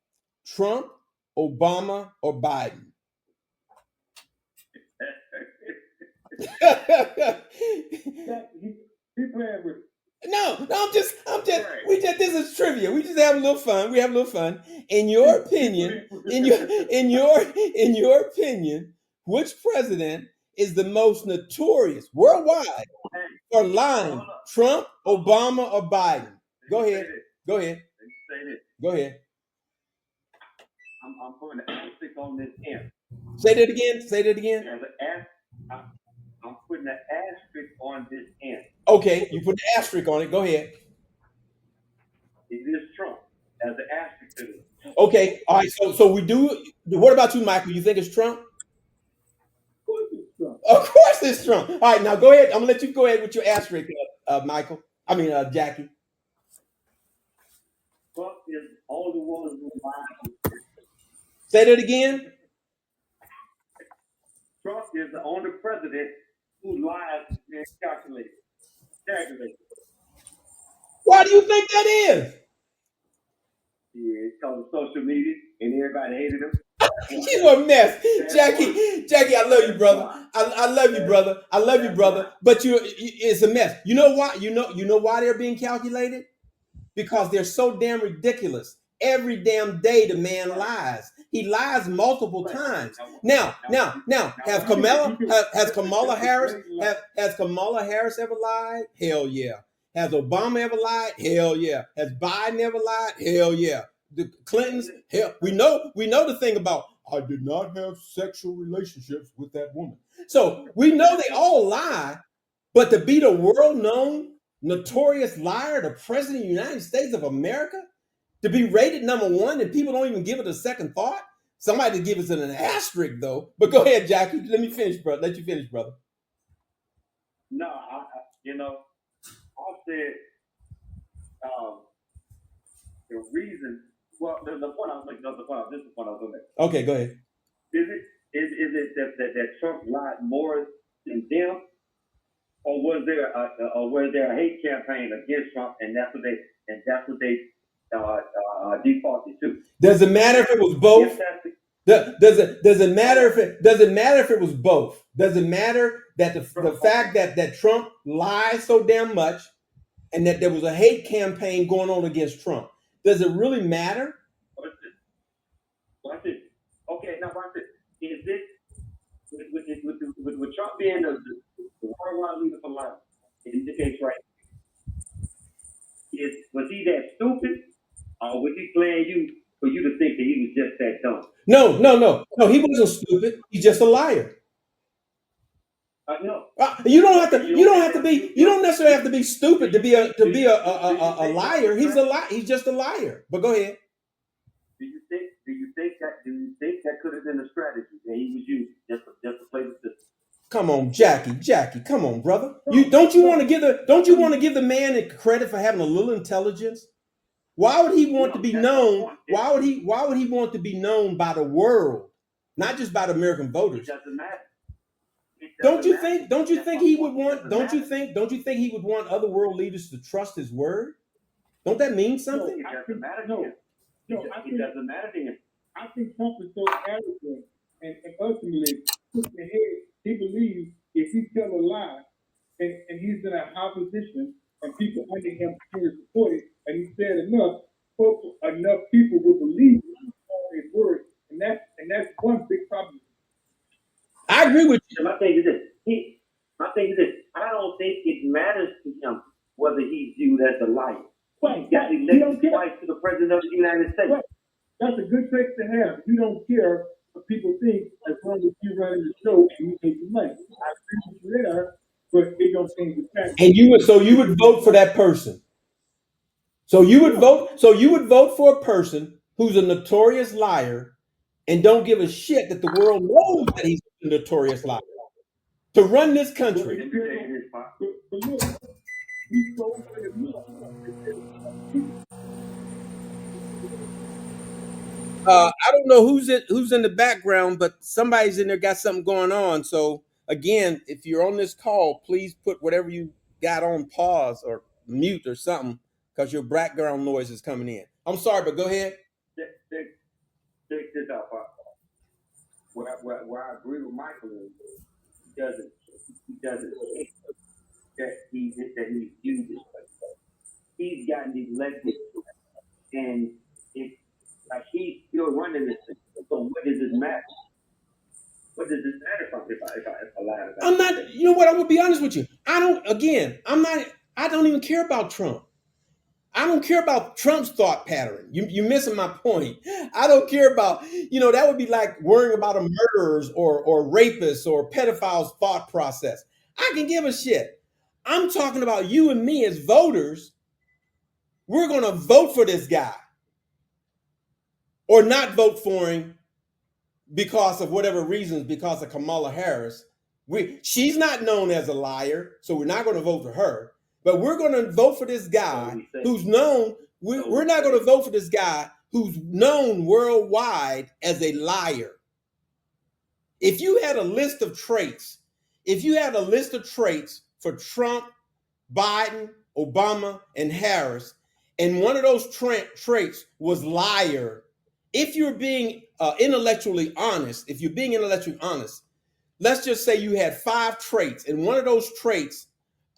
Trump, Obama, or Biden? He playing with. No, this is trivia. We just have a little fun. We have a little fun. In your opinion, in your opinion, which president is the most notorious worldwide for lying? Trump, Obama, or Biden? Go ahead. Go ahead. Go ahead. I'm putting an asterisk on this end. Say that again. Say that again. I'm putting an asterisk on this end. Okay, you put the asterisk on it. Go ahead. It is Trump as the asterisk to it. Okay, all right. So we do. What about you, Michael? You think it's Trump? Of course it's Trump. Of course it's Trump. All right, now go ahead. I'm gonna let you go ahead with your asterisk, Michael. Jackie. Trump is all the ones who lie. Say that again. Trump is the only president who lies and calculated. Why do you think that is? Yeah, it's because of social media and everybody hated him. You a mess, Jackie. I love you, brother. I love you, brother. I love you, brother. But it's a mess. You know why? You know why they're being calculated? Because they're so damn ridiculous. Every damn day the man lies. He lies multiple times. Now, has Kamala Harris ever lied? Hell yeah. Has Obama ever lied? Hell yeah. Has Biden ever lied? Hell yeah. The Clintons, hell, we know the thing about I did not have sexual relationships with that woman. So we know they all lie, but to be the world-known, notorious liar, the president of the United States of America, to be rated number one and people don't even give it a second thought. Somebody give us an asterisk though. But go ahead, Jackie. Let me finish, brother. Let you finish, brother. No, I said the reason. Well, the point I was making. This is the point I was going to make. Okay, go ahead. Is it that Trump lied more than them, or was there a hate campaign against Trump, and that's what they defaulted to? Does it matter if it was both? Does it matter if it was both? Does it matter that the fact that Trump lies so damn much, and that there was a hate campaign going on against Trump? Does it really matter? Watch this. Okay, now watch this. Is this with Trump being the worldwide leader for life in this case, right? Was he that stupid, or was he playing you for you to think that he was just that dumb? No. He wasn't stupid. He's just a liar. No. You don't necessarily have to be stupid to be a liar. He's just a liar. But go ahead. Do you think that could have been a strategy that he was using just to play the system? Come on, Jackie, come on, brother. Don't you want to give the man credit for having a little intelligence? Why would he want to be known? Why would he want to be known by the world, not just by the American voters? It doesn't matter. Don't you think he would want other world leaders to trust his word? Don't that mean something? It doesn't matter to him. It doesn't matter to him. I think Trump is so arrogant and ultimately pushing ahead. He believes if he tell a lie and he's in a high position and people under him to support it, and he said enough people will believe his word, and that's one big problem. I agree with you. My thing is this. I don't think it matters to him whether he's viewed as a liar. Right. He got elected twice to the president of the United States. Right. That's a good trait to have. You don't care what people think as long as you run the show and you make the money. I agree with you there, but it don't change the fact. And you would vote for that person. So you would vote. So you would vote for a person who's a notorious liar and don't give a shit that the world knows that he's a notorious liar to run this country. But look, we so good at look. I don't know who's in the background, but somebody's in there got something going on. So again, if you're on this call, please put whatever you got on pause or mute or something because your background noise is coming in. I'm sorry, but go ahead. Check this out, Pop. Where I agree with Michael is he doesn't think that he's viewed this way. He's gotten elected, and it's like he's still running this thing. So what does this matter? What does this matter if I lie about it? I'm not. You know what? I will be honest with you. I don't. Again, I'm not. I don't even care about Trump. I don't care about Trump's thought pattern. You're missing my point. I don't care about, that would be like worrying about a murderer's or rapist or pedophile's thought process. I can give a shit. I'm talking about you and me as voters. We're going to vote for this guy or not vote for him because of whatever reasons, because of Kamala Harris. She's not known as a liar, so we're not going to vote for her. But we're going to vote for this guy who's known. We're not going to vote for this guy who's known worldwide as a liar. If you had a list of traits, for Trump, Biden, Obama, and Harris, and one of those traits was liar, if you're being intellectually honest, let's just say you had 5 traits, and one of those traits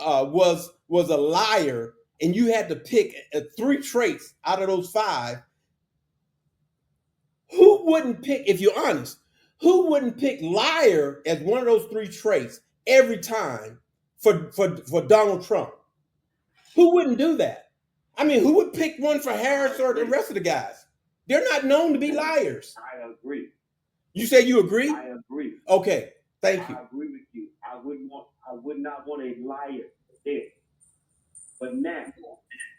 was a liar, and you had to pick 3 traits out of those 5. Who wouldn't pick, if you're honest, who wouldn't pick liar as one of those 3 traits every time for Donald Trump? Who wouldn't do that? I mean, who would pick one for Harris or the rest of the guys? They're not known to be liars. I agree. You say you agree? I agree. Okay, thank you. I agree with you. I would not want a liar there. But now,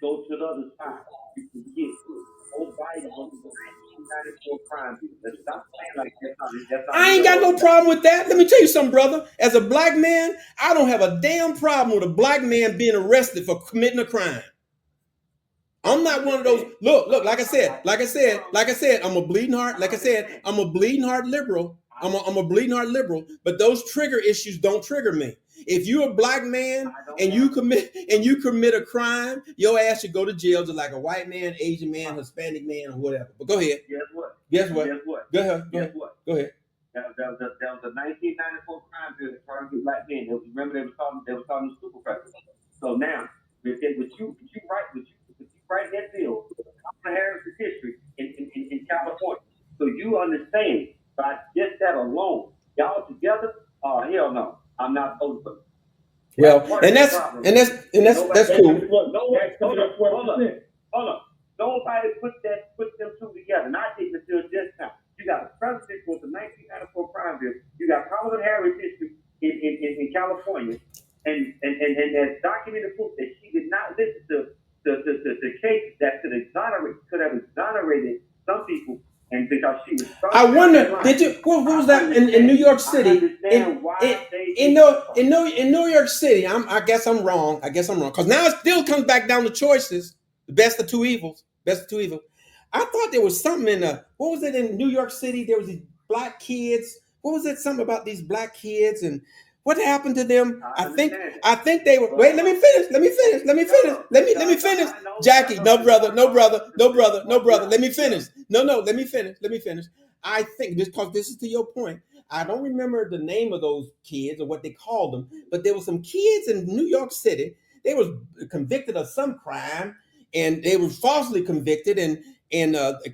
go to the other side. You can get old Biden on the 1994 crime bill. Let's stop saying like that's not I ain't got no problem with that. Let me tell you something, brother. As a black man, I don't have a damn problem with a black man being arrested for committing a crime. I'm not one of those. Look, like I said, I'm a bleeding heart. Like I said, I'm a bleeding heart liberal. I'm a bleeding heart liberal, but those trigger issues don't trigger me. If you're a black man and you commit a crime, your ass should go to jail just like a white man, Asian man, Hispanic man, or whatever. But go ahead. Guess what? Go ahead. Go ahead. That was a 1994 crime bill that targeted black men. Remember they was calling the super president. So now, would you write that bill, Kamala Harris' history in California, so you understand by just that alone, y'all together? Oh hell no, I'm not voting for it. Well, and that's cool. Hold on. Nobody put them 2 together. And I think until just now, you got a president with the 1994 crime bill. You got Kamala Harris history in California, and there's documented proof that she did not listen to the case that could have exonerated some people. And because she was, I wonder, what was that in New York City? In New York City, I guess I'm wrong. Because now it still comes back down to choices. The best of 2 evils. I thought there was something what was it in New York City? There was these black kids. What was it? Something about these black kids and what happened to them? I think they were. Wait, let me finish. Jackie, no brother. Let me finish. Let me finish. I think because this is to your point. I don't remember the name of those kids or what they called them, but there were some kids in New York City. They was convicted of some crime, and they were falsely convicted, and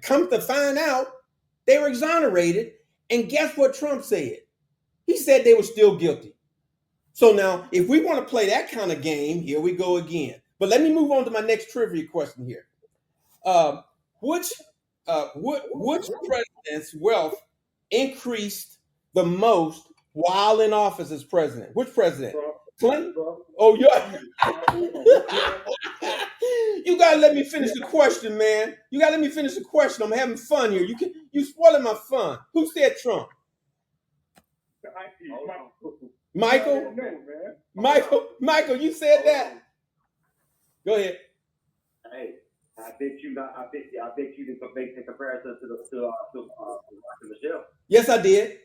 come to find out, they were exonerated. And guess what Trump said? He said they were still guilty. So now, if we want to play that kind of game, here we go again. But let me move on to my next trivia question here. Which president's wealth increased the most while in office as president? Which president? Clinton? Oh, yeah. You gotta let me finish the question, man. You gotta let me finish the question. I'm having fun here. You spoiling my fun. Who said Trump? Michael? Michael, you said that. Go ahead. Hey, I bet you didn't make the comparison to Michelle. Yes, I did.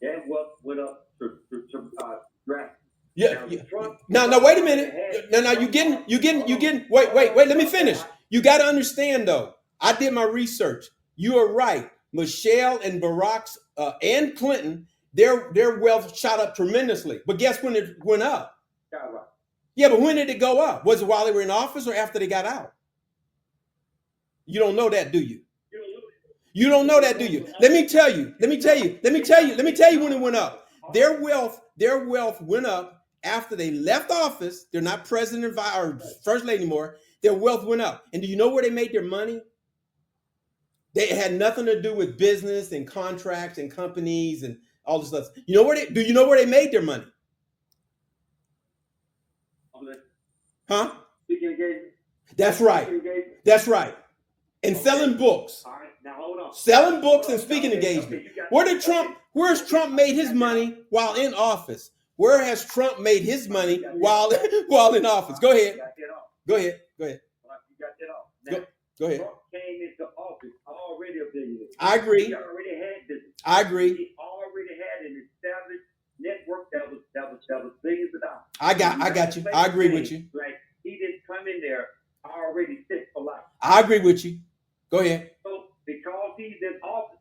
That went up to draft. Yeah. Now, wait a minute. Now, you getting. Wait. Let me finish. You got to understand, though. I did my research. You are right. Michelle and Barack's and Clinton, their wealth shot up tremendously. But guess when it went up? Yeah, but when did it go up? Was it while they were in office or after they got out? You don't know that, do you? You don't know that, do you? Let me tell you when it went up. Their wealth went up after they left office. They're not president or first lady anymore. Their wealth went up. And do you know where they made their money? They had nothing to do with business and contracts and companies and all this stuff. You know where they made their money? Huh? That's right. And selling books. All right, now hold on. Selling books and speaking engagement. Where's Trump made his money while in office? Where has Trump made his money while in office? Go ahead. Go ahead. You got that off. Now, Go ahead. Trump came into office already a billionaire. I agree. He already had business. I agree. He already had an established network that was billions of dollars. I got you. I agree with you. Like he didn't come in there already set for life. I agree with you. Go ahead. So because he's in office,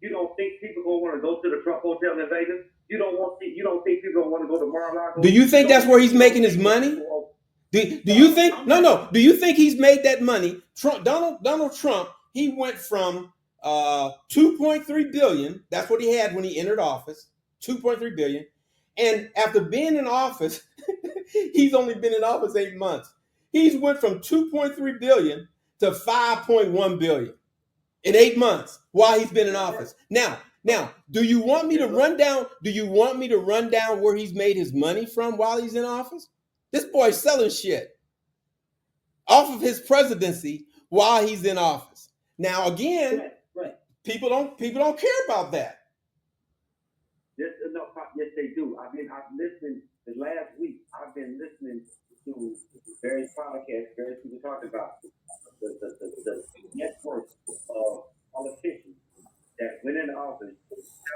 you don't think people gonna want to go to the Trump Hotel in Vegas? You don't think people gonna want to go to Mar-a-Lago? Do you think that's where he's making his money? Do you think? No. Do you think he's made that money? Donald Trump, he went from 2.3 billion. That's what he had when he entered office. 2.3 billion. And after being in office, he's only been in office 8 months. He's went from 2.3 billion to 5.1 billion in 8 months while he's been in office. Now, do you want me to run down? Do you want me to run down where he's made his money from while he's in office? This boy's selling shit off of his presidency while he's in office. Now, again, people don't care about that. Yes, they do. I've listened the last week. I've been listening to various podcasts, various people talking about the network of politicians that went into office,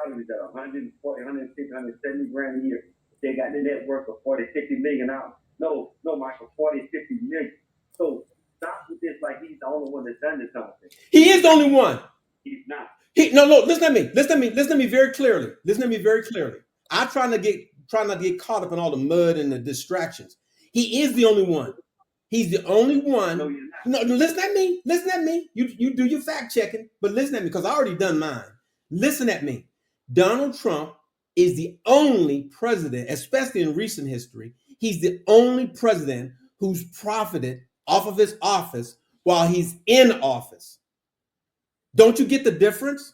salaries at 140, 160, 170 grand a year. They got the network of 40, 50 million out. No, Michael, 40, 50 million. So stop with this like he's the only one that's done this kind of thing. He is the only one. He's not. No, listen to me. Listen to me very clearly. I try not to get caught up in all the mud and the distractions. He is the only one. He's the only one. No, you're No, listen at me. You do your fact checking, but listen at me because I already done mine. Listen at me. Donald Trump is the only president, especially in recent history. He's the only president who's profited off of his office while he's in office. Don't you get the difference?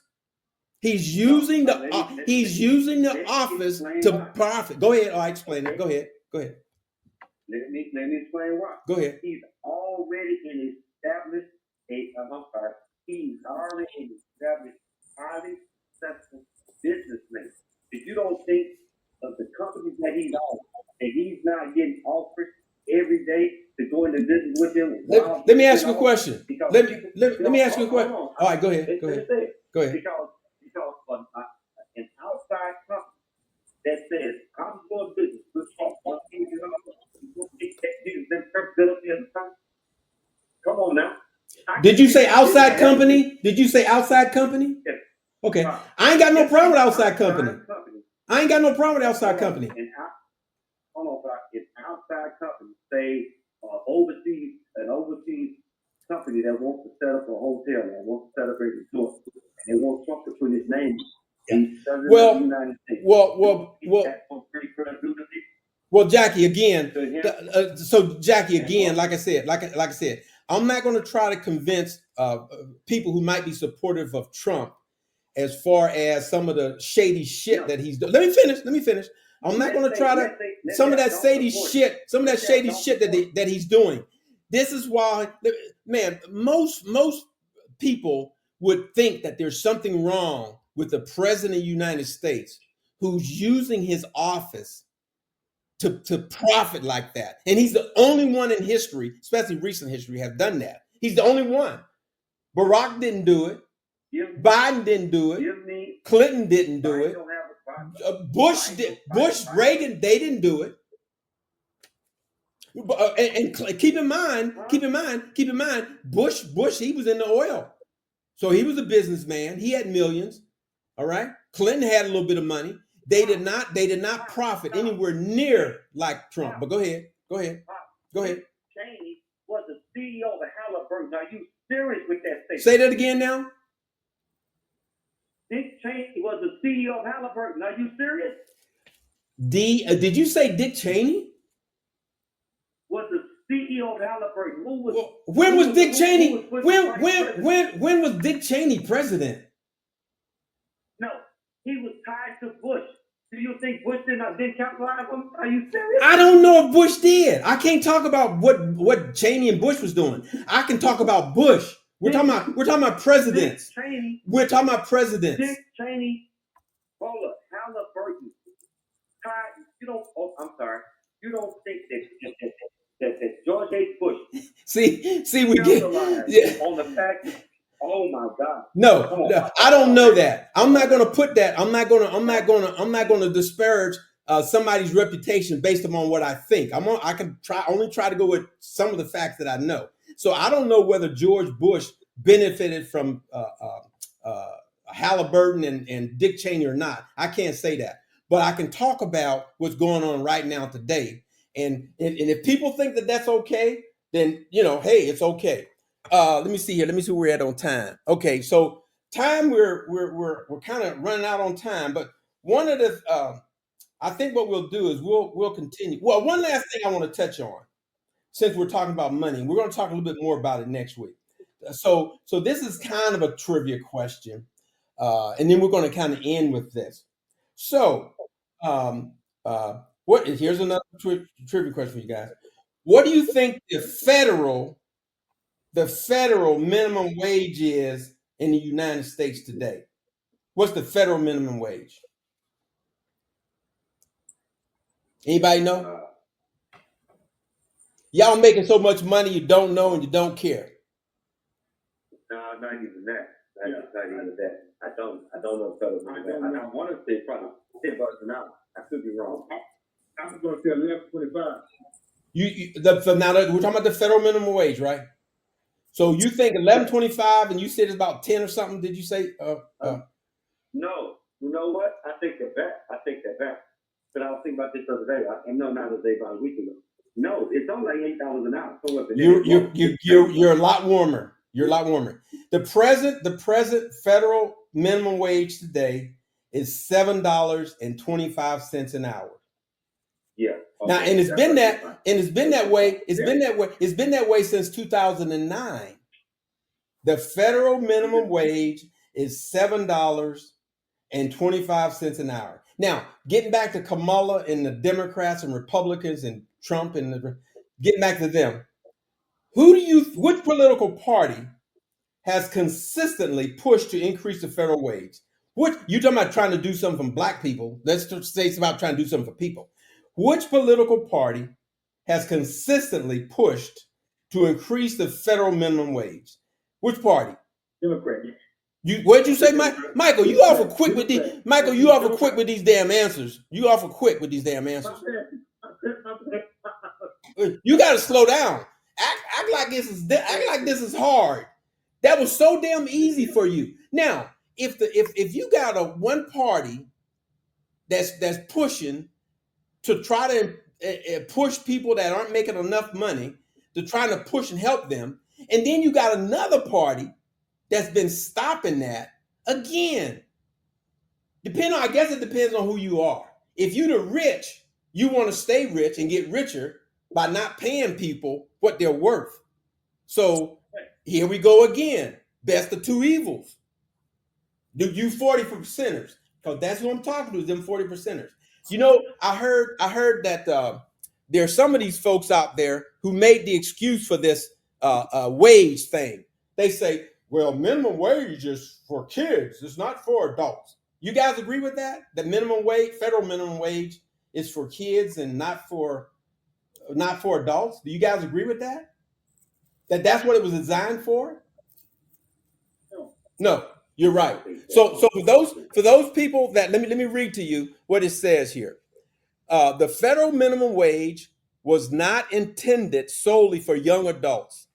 He's using the office to profit. Go ahead. I'll explain it. Go ahead. Let me explain why. Go ahead. He's already an established highly successful businessman. If you don't think of the companies that he's on, and he's not getting offered every day to go into business with him. Let me ask you a question. Let me ask you a question. All right, go ahead. Go ahead. Because an outside company that says, I'm doing business with Trump. Come on now. Did you say outside company? Yes. Okay. I ain't got no problem with outside company. And hold on, it's outside company, say an overseas company that wants to set up a hotel, that wants to set up a resort, and they want Trump to put his name. Well, Jackie, again. So Jackie, again, like I said, I'm not going to try to convince people who might be supportive of Trump as far as some of the shady shit that he's doing. Let me finish. I'm not going to try to some of that shady shit that he's doing. This is why, man, most people would think that there's something wrong with the president of the United States who's using his office to profit like that. And he's the only one in history, especially recent history, have done that. He's the only one. Barack didn't do it. Biden didn't do it. Clinton didn't do it. Bush did. Bush, Reagan, they didn't do it. And keep in mind, Bush, he was in the oil, so he was a businessman. He had millions. All right. Clinton had a little bit of money. They did not profit anywhere near like Trump. But go ahead. Cheney was the CEO of Halliburton. Are you serious with that statement? Say that again now. Dick Cheney was the CEO of Halliburton. Are you serious? Did you say Dick Cheney? Was the CEO of Halliburton. When was Dick Cheney? When was Dick Cheney president? No, he was tied to Bush. Do you think Bush didn't capitalize on him? Are you serious? I don't know if Bush did. I can't talk about what Cheney and Bush was doing. I can talk about Bush. We're talking about presidents. We're talking about presidents. Dick Cheney, hold up, Halliburton. I'm sorry. You don't think that George H. Bush see we get on the fact that, oh my God. No, I don't know that. I'm not going to put that. I'm not going to disparage somebody's reputation based upon what I think. I can only try to go with some of the facts that I know. So I don't know whether George Bush benefited from Halliburton and Dick Cheney or not. I can't say that, but I can talk about what's going on right now today. And if people think that that's okay, then hey, it's okay. Let me see here. Let me see where we're at on time. Okay, so time we're kind of running out on time, but one of the I think what we'll do is we'll continue. Well, one last thing I want to touch on, since we're talking about money, we're going to talk a little bit more about it next week. So this is kind of a trivia question, and then we're going to kind of end with this. So here's another trivia question for you guys. What do you think the federal minimum wage is in the United States today? What's the federal minimum wage? Anybody know? Y'all making so much money you don't know and you don't care. No, not even that. Not even that. I don't know federal minimum. I want to say probably $10 an hour. I could be wrong. I'm going to say $11.25. Now we're talking about the federal minimum wage, right? So you think $11.25, and you said it's about 10 or something? Did you say? No. You know what? I take that back. But I was thinking about this the other day. Not the day, about a week ago. No, it's only like $8 an hour. So you're a lot warmer. You're a lot warmer. The present federal minimum wage today is $7.25 an hour. Yeah. Okay. Now, and it's been that way since 2009. The federal minimum wage is $7.25 an hour. Now, getting back to Kamala and the Democrats and Republicans and Trump and getting back to them, which political party has consistently pushed to increase the federal wage? What you talking about trying to do something for black people? Let's say it's about trying to do something for people. Which political party has consistently pushed to increase the federal minimum wage? Which party? Democrat. What'd you say, Michael? You awful quick with these. Michael, you awful quick with these damn answers. You awful quick with these damn answers. You got to slow down. Act like this is hard. That was so damn easy for you. Now, if you got a one party that's pushing to try to push people that aren't making enough money, to try to push and help them, and then you got another party that's been stopping that, again, I guess it depends on who you are. If you're the rich, you want to stay rich and get richer by not paying people what they're worth. So here we go again. Best of two evils. Do you 40%ers? Because that's who I'm talking to, is them 40%ers. You know, I heard that there are some of these folks out there who made the excuse for this wage thing. They say, "Well, minimum wage is for kids; it's not for adults." You guys agree with that? The minimum wage, federal minimum wage, is for kids and not for adults. Do you guys agree with that? That's what it was designed for? No. No, you're right. So for those people that let me read to you what it says here. The federal minimum wage was not intended solely for young adults.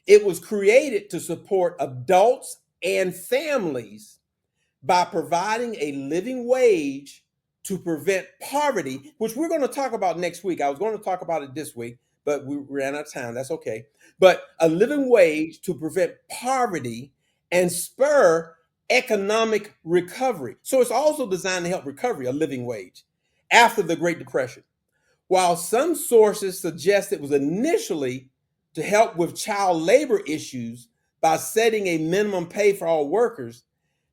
It was created to support adults and families by providing a living wage to prevent poverty, which we're going to talk about next week. I was going to talk about it this week, but we ran out of time. That's okay. But a living wage to prevent poverty and spur economic recovery. So it's also designed to help recovery, a living wage, after the Great Depression. While some sources suggest it was initially to help with child labor issues by setting a minimum pay for all workers,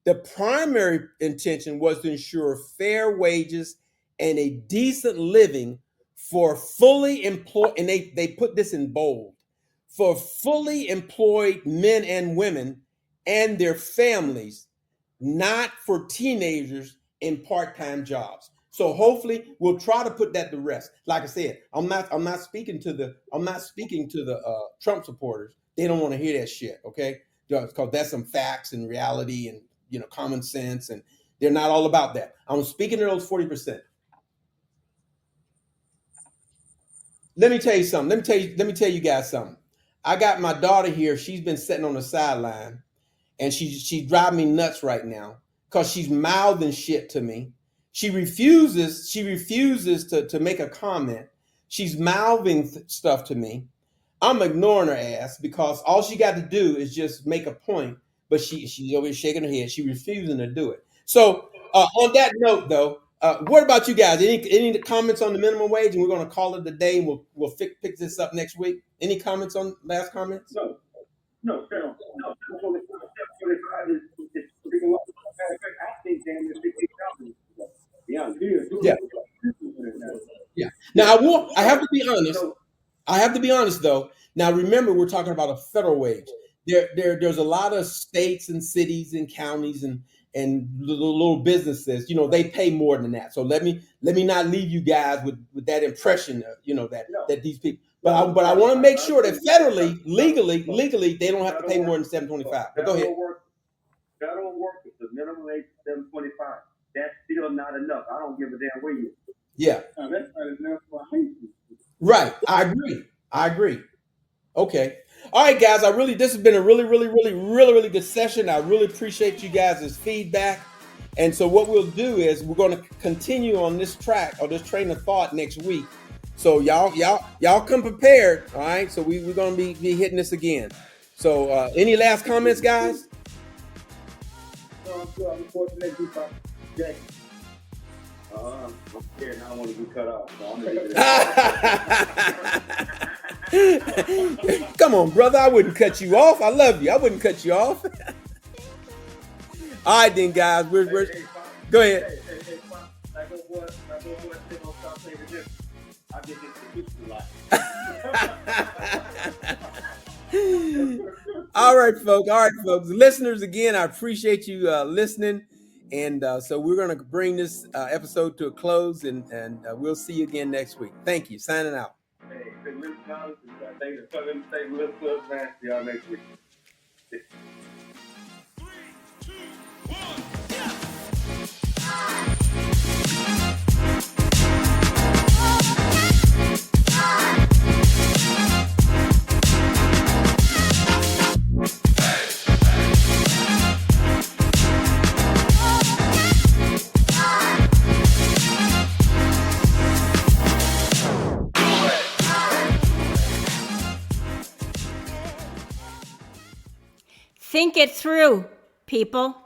the primary intention was to ensure fair wages and a decent living for fully employed, and they put this in bold, for fully employed men and women and their families, not for teenagers in part-time jobs. So hopefully we'll try to put that to rest. Like I said, I'm not speaking to the Trump supporters. They don't want to hear that shit, okay? Because that's some facts and reality and common sense, and they're not all about that. I'm speaking to those 40%. Let me tell you something. Let me tell you guys something. I got my daughter here. She's been sitting on the sideline, and she's driving me nuts right now because she's mouthing shit to me. She refuses to make a comment. She's mouthing stuff to me. I'm ignoring her ass because all she got to do is just make a point, but she's over here shaking her head. She's refusing to do it. So on that note, though, what about you guys? Any comments on the minimum wage? And we're going to call it a day. And we'll pick this up next week. Any comments on last comments? No. No. No. I think damn near 60,000. Yeah. Yeah. Yeah. Now I have to be honest. I have to be honest though. Now remember, we're talking about a federal wage. There's a lot of states and cities and counties and little businesses. They pay more than that. So let me not leave you guys with that impression. That these people. But I want to make sure that federally, legally, they don't have to pay more than $7.25. But go ahead. Federal workers, the minimum wage is $7.25. That's still not enough. I don't give a damn where you. Yeah. That's not enough for high school. Right. I agree. Okay. All right, guys. This has been a really, really, really, really, really good session. I really appreciate you guys' feedback. And so what we'll do is we're going to continue on this track or this train of thought next week. So y'all come prepared. All right. So we're going to be hitting this again. So any last comments, guys? No, I'm sure. I'm forward to next week, Jack. I'm scared. I don't want to be cut off. So I'm gonna leave it. Come on, brother. I wouldn't cut you off. I love you. I wouldn't cut you off. All right, then, guys. We're go ahead. Hey, like what boy said on Stop Saying This. I get institutionalized. All right, folks. Listeners, again, I appreciate you listening. And so we're going to bring this episode to a close, and we'll see you again next week. Thank you. Signing out. Hey, thank you for Southern State Little Club, man. See y'all next week. 3, 2, 1, Think it through, people.